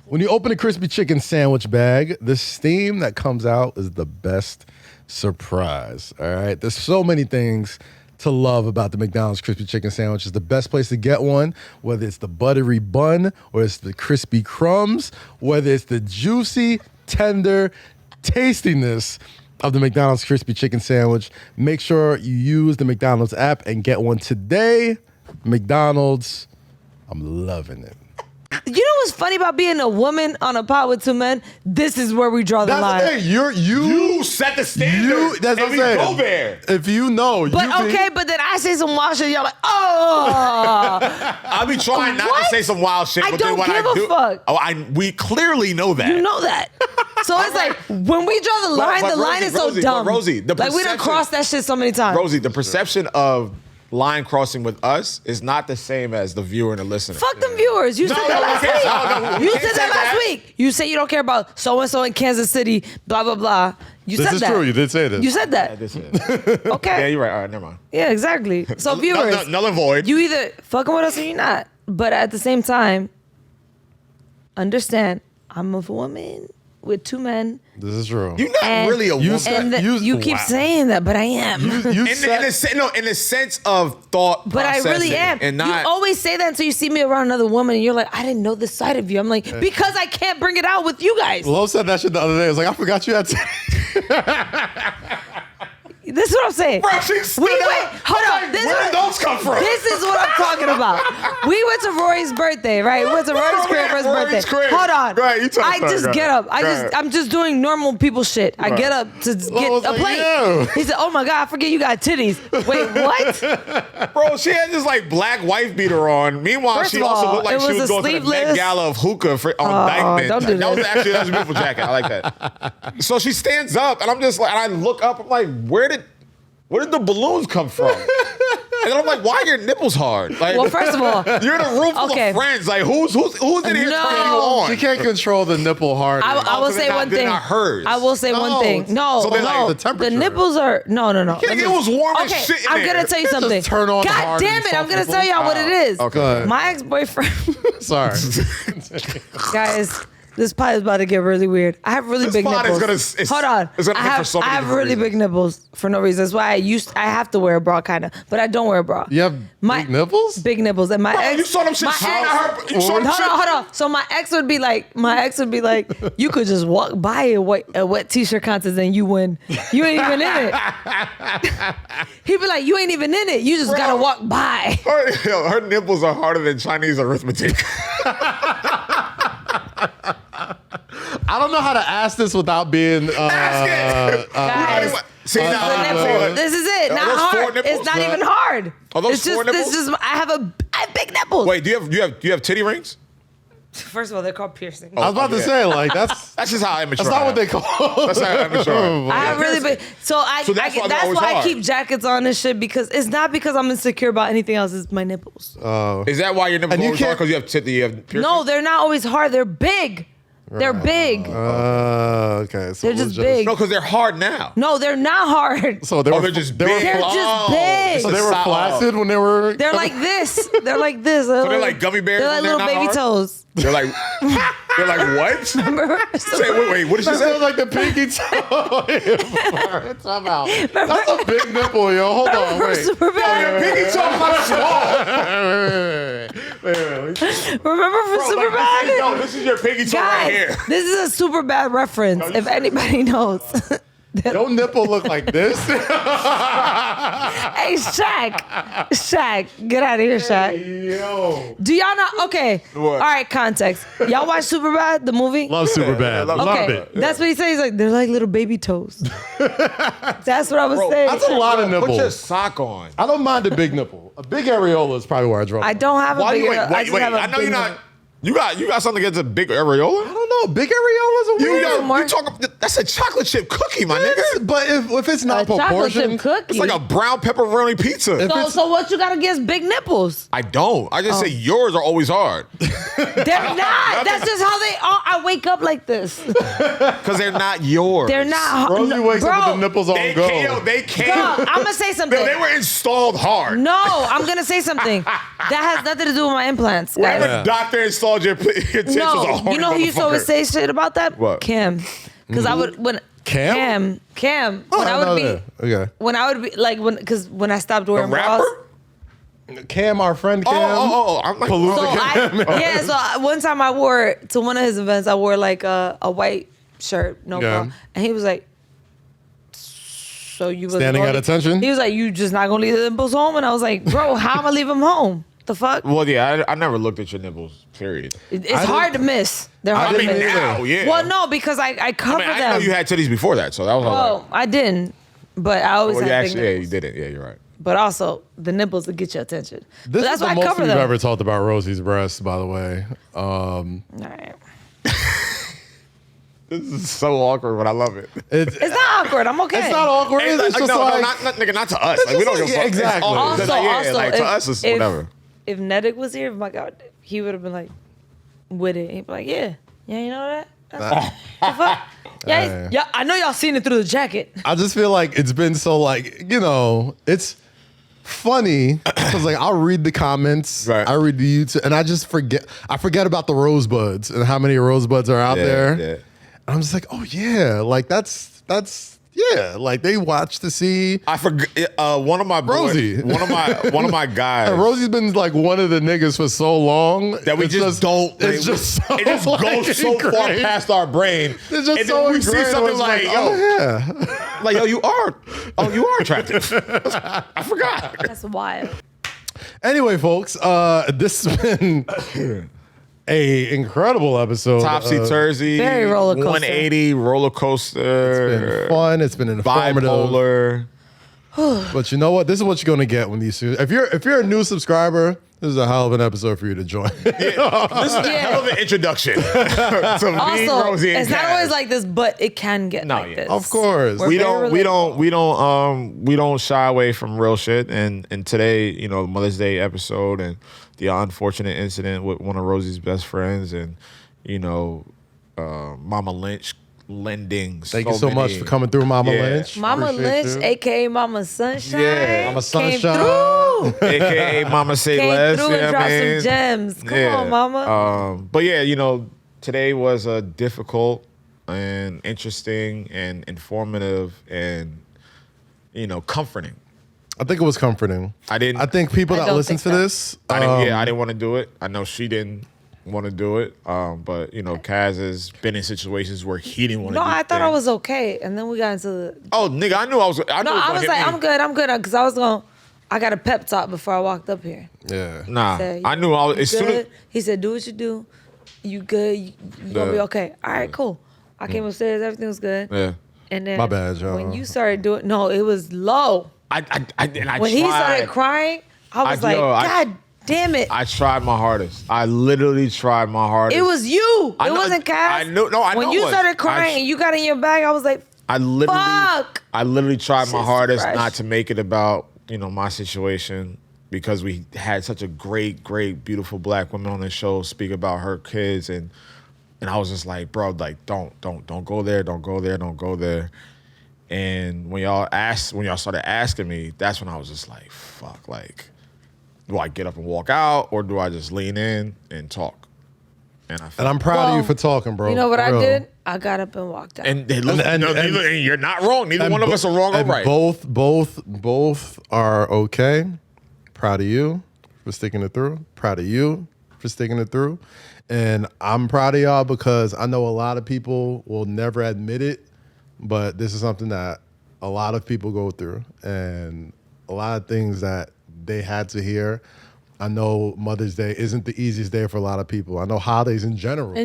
When you open a crispy chicken sandwich bag, the steam that comes out is the best surprise. All right. There's so many things to love about the McDonald's crispy chicken sandwich. It's the best place to get one, whether it's the buttery bun or it's the crispy crumbs, whether it's the juicy, tender tastiness of the McDonald's crispy chicken sandwich. Make sure you use the McDonald's app and get one today. McDonald's, I'm loving it. You know what's funny about being a woman on a pod with two men? This is where we draw the line. That's the thing. You set the standard. That's what I'm and we saying. go there. If you know, But but then I say some wild shit, y'all like, oh. I be trying not What? to say some wild shit. I but then don't when give I a do, fuck. Oh, we clearly know that. You know that. So it's like, when we draw the line, but the line Rosie, is so Rosie, dumb. but Rosie, the like, we done perception- crossed that shit so many times. Rosie, the perception of line crossing with us is not the same as the viewer and the listener. Fuck them viewers. You said that last week. we You can't said say that last week. You say you don't care about so-and-so in Kansas City, blah, blah, blah. You This said is that. true. You did say this. You said that. This is- Okay. Yeah, you're right. All right, never mind. Yeah, exactly. So viewers, Null and void. you either fucking with us or you're not. But at the same time, understand, I'm a woman with two men. This is true. You're not And- really a woman. You keep wow. saying that, but I am. You in a sense of thought But I really processing am. and not You always say that until you see me around another woman and you're like, I didn't know this side of you. I'm like, because I can't bring it out with you guys. Lo said that shit the other day. I was like, I forgot you had to. This is what I'm saying. Bro, she stood Wait, up. hold I'm on. like, where did those come from? This is what I'm talking about. We went to Rory's birthday, right? We went to Rory's crib for his Rory's birthday. crib. Hold on. Go ahead, you tell I us. just Go get ahead. up. Go ahead. I'm just doing normal people shit. I get up to get was a like, plate. yo. He said, "Oh my god, I forget you got titties." Wait, what? Bro, she had this like black wife beater on. Meanwhile, First she of also all, looked like it she was was a going to the sleeveless- Met Gala of hookah on Dykeman. don't do that this. was a beautiful jacket. I like that. So she stands up, and I'm just like, and I look up. I'm like, where did the balloons come from? And then I'm like, why are your nipples hard? Like, Well, first of all, you're in a room full Okay. of friends. Like, who's in here No. turning you on? She can't control the nipple hard. I will because say they're one not- they're thing. not hers. I will say No, one thing. No, so they're like no. the temperature. nipples are no. It was warm as Okay, shit in I'm there. gonna tell you Just something. turn on the God hard damn and it! I'm soft gonna nipple. tell y'all what it is. Okay. My ex-boyfriend, Sorry. guys. This pie is about to get really weird. I have really This big pod is nipples. gonna- Hold on. it's gonna I hit for have, so many I have different really big nipples for no reason. That's why I have to wear a bra, kind of, but I don't wear a bra. You have big nipples? Big nipples, and my Bro, ex. you saw them shit my shooting ex- at her. You saw them Hold shit. on, hold on. So my ex would be like, you could just walk by a wet t-shirt contest and you win. You ain't even in it. He'd be like, you ain't even in it. You just gotta walk by. Her nipples are harder than Chinese arithmetic. I don't know how to ask this without being. Ask it. Guys, See, this is now, the nipple. This is it. Are Not those four hard. nipples? It's not even hard. Are those it's just, four nipples? This is. I have big nipples. Wait, do you have titty rings? First of all, they're called piercings. I was about to yeah. say, like, that's That's just how immature. not I what am. they call. That's how immature. I have really big. So that's why they're that's always why I hard. keep jackets on and shit, because it's not because I'm insecure about anything else. It's my nipples. Is that why your nipples And you always hard? can't- Because you have piercings? No, they're not always hard. They're big. They're big. Okay. So They're just big. No, because they're hard now. No, they're not hard. So they're just big. They're just big. So they were flaccid when they were. They're like this. They're like this. So they're like gummy bears. They're like little baby hard? toes. They're like what? Remember? Say, wait, what did you say? Like the pinky toe. Time out. That's a big nipple, yo. Hold on, wait. Superbad. Pinky toe not small. Wait. Remember from Superbad? No, this is your pinky toe right Guys, here. this is a super bad reference. If anybody knows. Your nipple look like this? Hey, Shaq, get out of here, Shaq. Yo. Do y'all not? Okay. What? All right, context. Y'all watch Superbad, the movie? Love Superbad. love Love Okay, it. that's what he says. He's like, they're like little baby toes. That's what I was saying. That's a lot of Put your nipples. sock on. I don't mind a big nipple. A big areola is probably where I draw. I don't have a Why big. you wait? I just have a I know big you're not. nipple. You got something against a big areola? I don't know. Big areolas are weird. You talk. That's a chocolate chip cookie, my nigga. But if it's not A chocolate proportioned, chip cookie. It's like a brown pepperoni pizza. So what you got against big nipples? I don't. I just say yours are always hard They're not. That's just how they are. I wake up like this. because they're not yours. They're not. Rosie wakes up with the nipples on They go. can't. They can't. I'm gonna say something. No, they were installed hard. No, I'm gonna say something. That has nothing to do with my implants, guys. Whatever doctor installed your tensils No, a horny you know who used to always motherfucker. say shit about that? What? Cam. Because I would when Cam? Cam. Oh, When I would be okay. when I would be like when I stopped The wearing bras. rapper? Cam, our friend Cam. I'm like, Palooza So Cam. one time I wore to one of his events. I wore like a white shirt, no Yeah. bra, and he was like, "So you was Standing at attention? He was like, "You just not gonna leave the nipples home?" And I was like, "Bro, how am I gonna leave them home? The fuck? Well, yeah, I never looked at your nipples. Period. It's hard to miss. They're hard I to mean, miss. now, yeah. Well, no, because I cover I mean, I them. know you had titties before that, so that was all right. Well, I didn't, but I always Well, you had big actually, yeah, you nipples. did it. Yeah, you're right. But also, the nipples will get your attention. But This that's is the why I most cover we've them. ever talked about Rosie's breasts, by the way. All right. This is so awkward, but I love it. It's It's not awkward. I'm okay. It's not awkward. It's It's just like not, nigga, not to us. It's Like, we just don't like- give a fuck. exactly. It's Also, like, to us, it's whatever. If Netic was here, my God, he would have been like, with it. He'd be like, yeah, you know that? That's the fuck? Yeah, Hey. yeah, I know y'all seen it through the jacket. I just feel like it's been so like, it's funny because like I'll read the comments, Right. I read the YouTube, and I forget about the rosebuds and how many rosebuds are out there. Yeah. And I'm just like, oh yeah, like that's yeah, like they watch to see. I forgot one of my boys, Rosie. one of my guys. And Rosie's been like one of the niggas for so long that we it's just don't. It's just so it just goes so far ingrained. past our brain. It's just and so then we see ingrained. something It's like, oh yo, yeah. like yo, you are attractive. I forgot. That's wild. Anyway, folks, this has been a incredible episode. Topsy turvy, Very roller coaster. 180 roller coaster. It's been fun. It's been informative. Bipolar. But you know what? This is what you're gonna get when these. If you're a new subscriber, this is a hell of an episode for you to join. This is a hell of an introduction to me, Also, Rosie, and it's not Kaz. always like this, but it can get No, like yeah. this. Of course. We're we very don't relatable. we don't shy away from real shit. And today, Mother's Day episode and the unfortunate incident with one of Rosie's best friends and Momma Lynch lending. Thank you so much for coming through, Mama Yeah. Lynch. Mama Appreciate Lynch, you. aka Mama Sunshine. Yeah. Mama Came Sunshine. through. AKA Mama Say Came Less. through you know and what dropped I mean? some gems. Come on, Mama. But yeah, today was a difficult and interesting and informative and comforting. I think it was comforting. I didn't. I think people I that don't listen think to so. this, I didn't want to do it. I know she didn't want to do it. But Kaz has been in situations where he didn't want to. No, do I thought I things. was okay, and then we got into the. Oh, nigga, I knew I was. No, I was like, I'm good, because I was going. I got a pep talk before I walked up here. yeah. Nah, Said, I knew I was. "You As soon as good?" He said, "Do what you do. You good? You gonna be okay? All right, cool." I came upstairs, everything was good. yeah, And then My bad, y'all. when you started doing, no, it was low. I When he started crying, I was like, God damn it. I tried my hardest. I literally tried my hardest. It was you. I It know- wasn't Kaz. I know- no, I When know you it was. started crying and you got in your bag, I was like, I literally, Fuck. I literally tried my Jesus hardest Christ. not to make it about my situation because we had such a great, beautiful black woman on the show speak about her kids and And I was just like, bro, like, don't go there, don't go there, don't go there. And when y'all started asking me, that's when I was just like, fuck, like, do I get up and walk out or do I just lean in and talk? And I'm proud of you for talking, bro. You know what I did? I got up and walked out. And you're not wrong. Neither one of us are wrong or right. Both are okay. Proud of you for sticking it through. Proud of you for sticking it through. And I'm proud of y'all because I know a lot of people will never admit it, but this is something that a lot of people go through and a lot of things that they had to hear. I know Mother's Day isn't the easiest day for a lot of people. I know holidays in general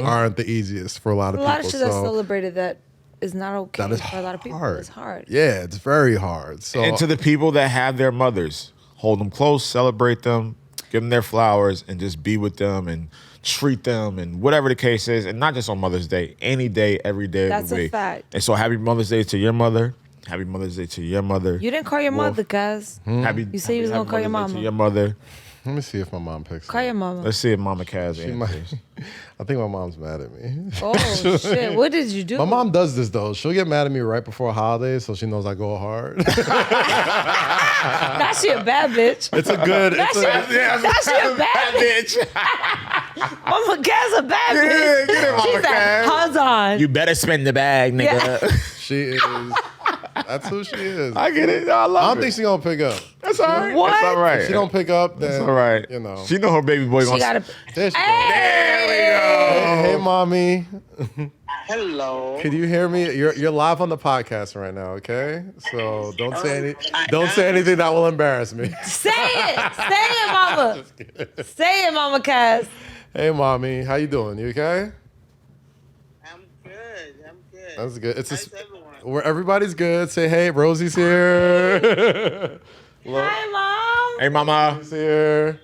aren't the easiest for a lot of people. A lot of shit that's celebrated that is not okay that is for a lot of people. Hard. It's hard. Yeah, it's very hard. So, and to the people that have their mothers, hold them close, celebrate them, give them their flowers, and just be with them and treat them and whatever the case is. And not just on Mother's Day, any day, every day of the week. That's a fact. And so happy Mother's Day to your mother. Happy Mother's Day to your mother. You didn't call your mother, cuz. You said you was going to call your mama. To your mother. Let me see if my mom picks Call your mama. Let's see if Mama KAZ answers. I think my mom's mad at me. Oh, shit. What did you do? My mom does this, though. She'll get mad at me right before holidays, so she knows I go hard. Now she a bad bitch. It's a good... Now she a bad bitch. Mama KAZ a bad bitch. Get it, Mama She said, KAZ. hold on. You better spend the bag, nigga. Yeah. She is... That's who she is. I get it. I love it. I don't think she's gonna pick up. That's all right. What? That's all right. If she don't pick up, then... That's all right. You know. She know her baby boy She gonna... got to... There she goes. There we go. Hey, mommy. Hello. Can you hear me? You're live on the podcast right now, okay? So don't say anything that will embarrass me. Say it. Say it, mama. Say it, Mama KAZ. Hey, mommy, how you doing? You okay? I'm good. That's good. It's How's everyone? where everybody's good. Say hey, Rosy's here. Hi, Mom. Hey, Mama. Rosy's here.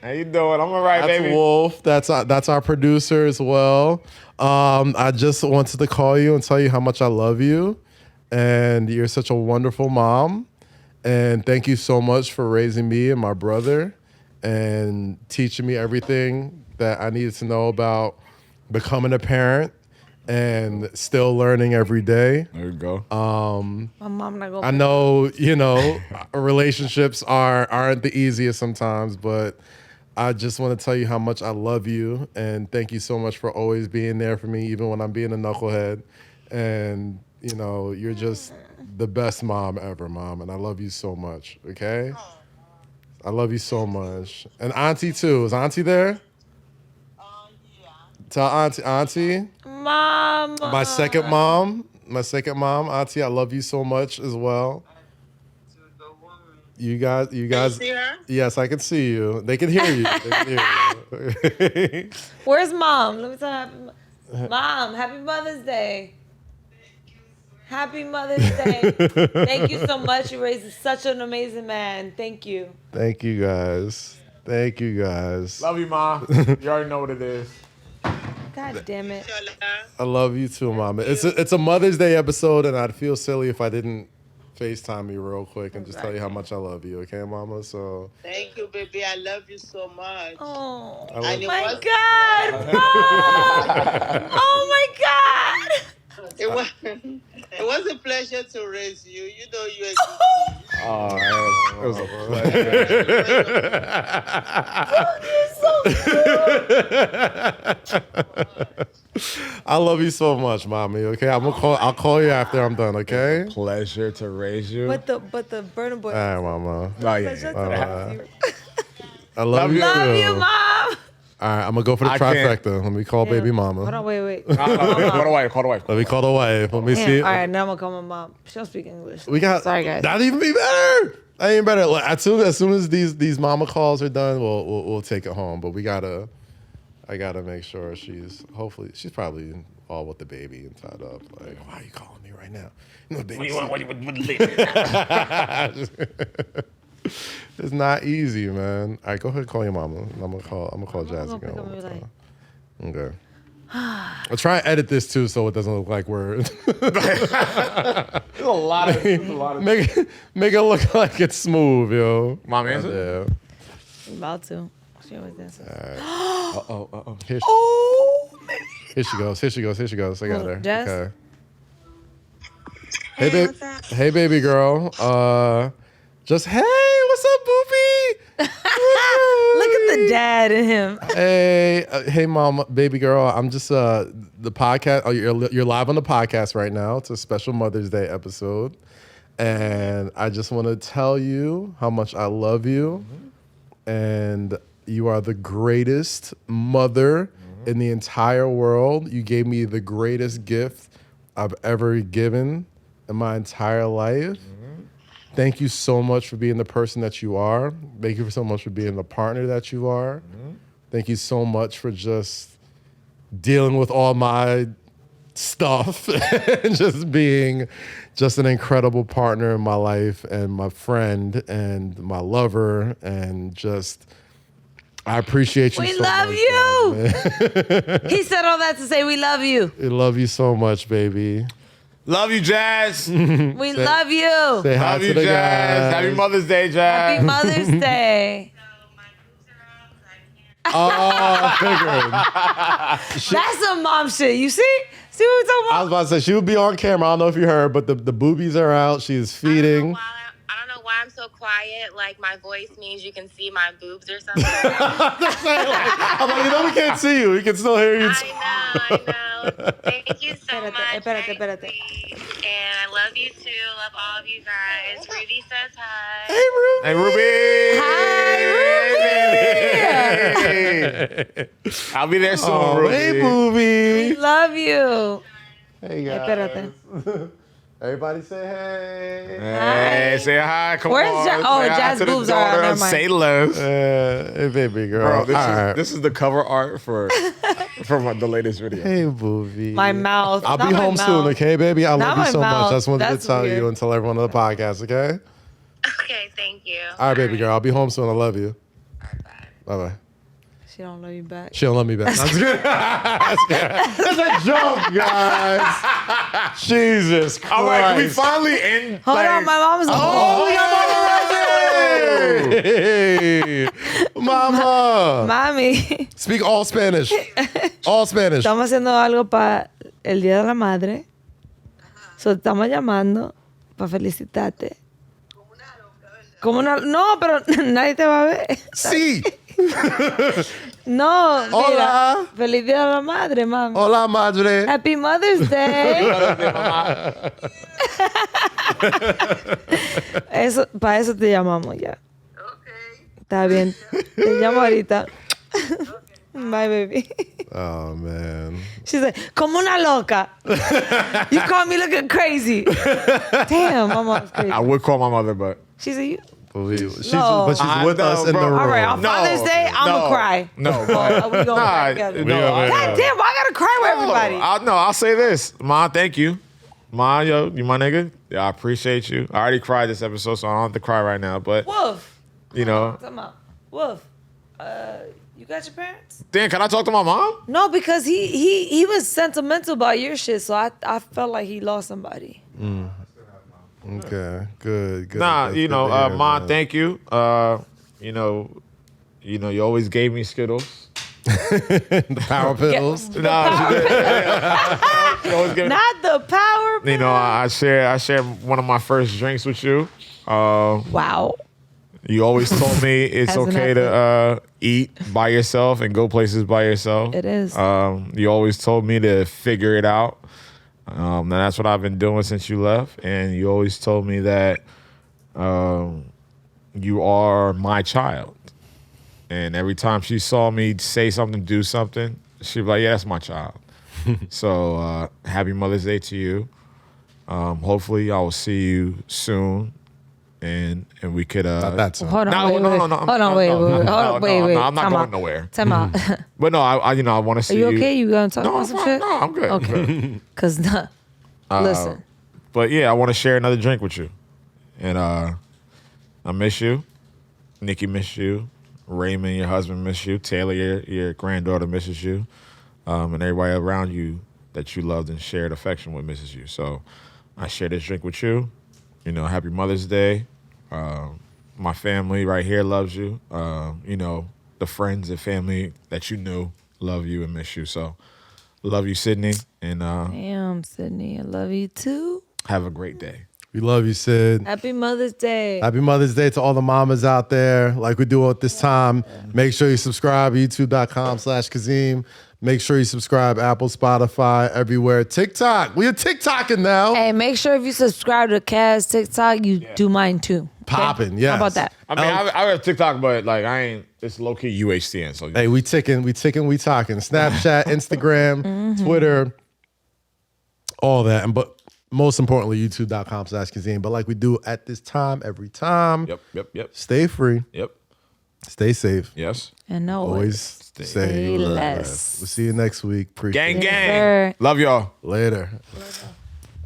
How you doing? I'm all right, That's baby. Wolf. That's our producer as well. I just wanted to call you and tell you how much I love you, and you're such a wonderful mom. And thank you so much for raising me and my brother, and teaching me everything that I needed to know about becoming a parent, and still learning every day. There you go. My mom not gonna... I know, relationships aren't the easiest sometimes, but I just want to tell you how much I love you, and thank you so much for always being there for me, even when I'm being a knucklehead. And, you're just the best mom ever, Mom, and I love you so much, okay? I love you so much. And Auntie, too. Is Auntie there? Tell Auntie. Mom. My second mom, Auntie, I love you so much as well. You guys. Can you see her? Yes, I can see you. They can hear you. Where's Mom? Let me tell her. Mom, happy Mother's Day. Happy Mother's Day. Thank you so much. You raised such an amazing man. Thank you. Thank you guys. Love you, Ma. You already know what it is. God damn it. I love you too, Mama. It's a Mother's Day episode, and I'd feel silly if I didn't FaceTime you real quick and just tell you how much I love you, okay, Mama? So Thank you, baby. I love you so much. Oh, love you. my God, Mom. Oh, my God. It was a pleasure to raise you. You know you exist. Oh, it was a pleasure. I love you so much, Mommy, okay? I'll call you after I'm done, okay? Pleasure to raise you. But the Burner Boy. All right, Mama. Oh, yeah. I love you Love too. you, Mom. All right, I'm gonna go for the I can't- trifecta. Let me call baby mama. Hold on, wait. Call the wife. Let me call the wife. Let me see. All right, now I'm gonna call my mom. She don't speak English. We got. Sorry, guys. That'd even be better. That ain't better. Like, as soon as these mama calls are done, we'll take it home. But I gotta make sure she's probably all with the baby and tied up. Like, why are you calling me right now? Baby. It's not easy, man. All right, go ahead and call your mama. I'm gonna call Jazzy again. gonna pick up and be Okay. I'll try and edit this too, so it doesn't look like we're. There's a lot of. make it look like it's smooth, yo. Mom answer? Yeah. I'm about to. She always dances. Uh-oh. Here she- Oh. Here she goes. I got her. Jess? Okay. Hey, what's up? Hey, baby girl. Just hey, what's up, boopy? Look at the dad in him. Hey, mom, baby girl. I'm just the podcast. Oh, you're live on the podcast right now. It's a special Mother's Day episode, and I just want to tell you how much I love you, and you are the greatest mother in the entire world. You gave me the greatest gift I've ever given in my entire life. Thank you so much for being the person that you are. Thank you so much for being the partner that you are. Thank you so much for just dealing with all my stuff and just being just an incredible partner in my life and my friend and my lover and just I appreciate you We so love much. you. He said all that to say we love you. I love you so much, baby. Love you, Jazz. We love you. Say hi Love to you, the Jazz. guys. Happy Mother's Day, Jazz. Happy Mother's Day. So my boobs are out, so I can't. Oh, I figured. That's some mom shit. You see? See what we're talking I about? was about to say, she would be on camera. I don't know if you heard, but the boobies are out. She's feeding. I don't know why I'm so quiet. Like my voice means you can see my boobs or something. I'm like, we can't see you. We can still hear you. I know. Thank you so much. Espérate. Very sweet. And I love you too. Love all of you guys. Ruby says hi. Hey, Ruby. Hey, Ruby. Hey. I'll be there soon, Oh, Ruby. hey, booby. We love you. Hey, guys. Espérate. Everybody say hey. Hey, say hi. Come Where's on. Ja- oh, Say hi Jazz to the boobs are out. daughter Never of mind. Say less. Hey, baby girl. Bro, All right. this is the cover art for the latest video. Hey, booby. My mouth. I'll Not be my home mouth. soon, okay, baby? I Not love you my so much. mouth. I just wanted That's to tell weird. you and tell everyone on the podcast, okay? Okay, thank you. All right, baby girl. I'll be home soon. I love you. All right, bye. Bye-bye. She don't love you back. She don't love me back. That's good. That's good. That's a joke, guys. Jesus Christ. All right, we finally end. Hold on, my mom's. Oh, we got Mama Rosy! Hey, Mama. Mami, Speak all Spanish. All Spanish. estamos haciendo algo para el Día de la Madre. So, estamos llamando para felicitarte. Como una... No, pero nadie te va a ver. Sí. No, mira. Hola. Feliz Día de la Madre, mami. Hola, madre. Happy Mother's Day. Eso, para eso te llamamos ya. Está bien. Te llamo ahorita. Bye, baby. Oh, man. She's like, como una loca. You call me looking crazy. Damn, my mom's crazy. I would call my mother, but She's like, you. She's No. with I us know, in the bro. room. All right, on Father's Day, I'm going to cry. No, Oh, we going back Nah, together. no, God damn, why I got to cry with everybody? I'll say this. Ma, thank you. Ma, yo, you my nigga. Yeah, I appreciate you. I already cried this episode, so I don't have to cry right now. But, Wolf. you know. Come on. Wolf. You got your parents? Dan, can I talk to my mom? No, because he was sentimental about your shit, so I felt like he lost somebody. Okay, good. Nah, That's you good know, to hear, Ma, man. thank you. You know, you always gave me Skittles. The power pills. Nah, she always gave me. Not the power. You know, I shared one of my first drinks with you. Wow. You always told me it's Hasn't okay to eat by yourself and go places by yourself. It is. You always told me to figure it out. And that's what I've been doing since you left. And you always told me that you are my child. And every time she saw me say something, do something, she'd be like, yeah, that's my child. So happy Mother's Day to you. Hopefully I will see you soon. And we could Not that soon. Hold on, No, wait, no, wait. no, no, Hold on, no, wait, no, wait, no, wait. Hold no, on, wait, no, wait. no, I'm not Time going out. nowhere. Time out. But no, I want to Are see you okay? You gonna talk No, about I'm some fine. shit? No, I'm good. I'm Okay. good. Cause listen, But yeah, I want to share another drink with you. And I miss you. Nikki miss you. Raymond, your husband, miss you. Taylor, your granddaughter misses you. And everybody around you that you loved and shared affection with misses you. So I share this drink with you. You know, happy Mother's Day. My family right here loves you. You know, the friends and family that you knew love you and miss you. So Love you, Sydney. And Damn, Sydney, I love you too. have a great day. We love you, Sid. Happy Mother's Day. Happy Mother's Day to all the mamas out there. Like we do at this time, make sure you subscribe, youtube.com/Kazeem. Make sure you subscribe, Apple, Spotify, everywhere. TikTok. We are TikToking now. Hey, make sure if you subscribe to KAZ TikTok, you do mine too. Okay? Popping, yes. How about that? I mean, I have TikTok, but like I ain't. It's low key UHCN. So Hey, we talking. Snapchat, Instagram, Twitter, all that. But most importantly, youtube.com/Kazeem. But like we do at this time, every time. Yep. Stay free. Yep. Stay safe. Yes. And Always say less. less. We'll see you next week. Appreciate Gang, it. gang. Sir. Love y'all. Later. Love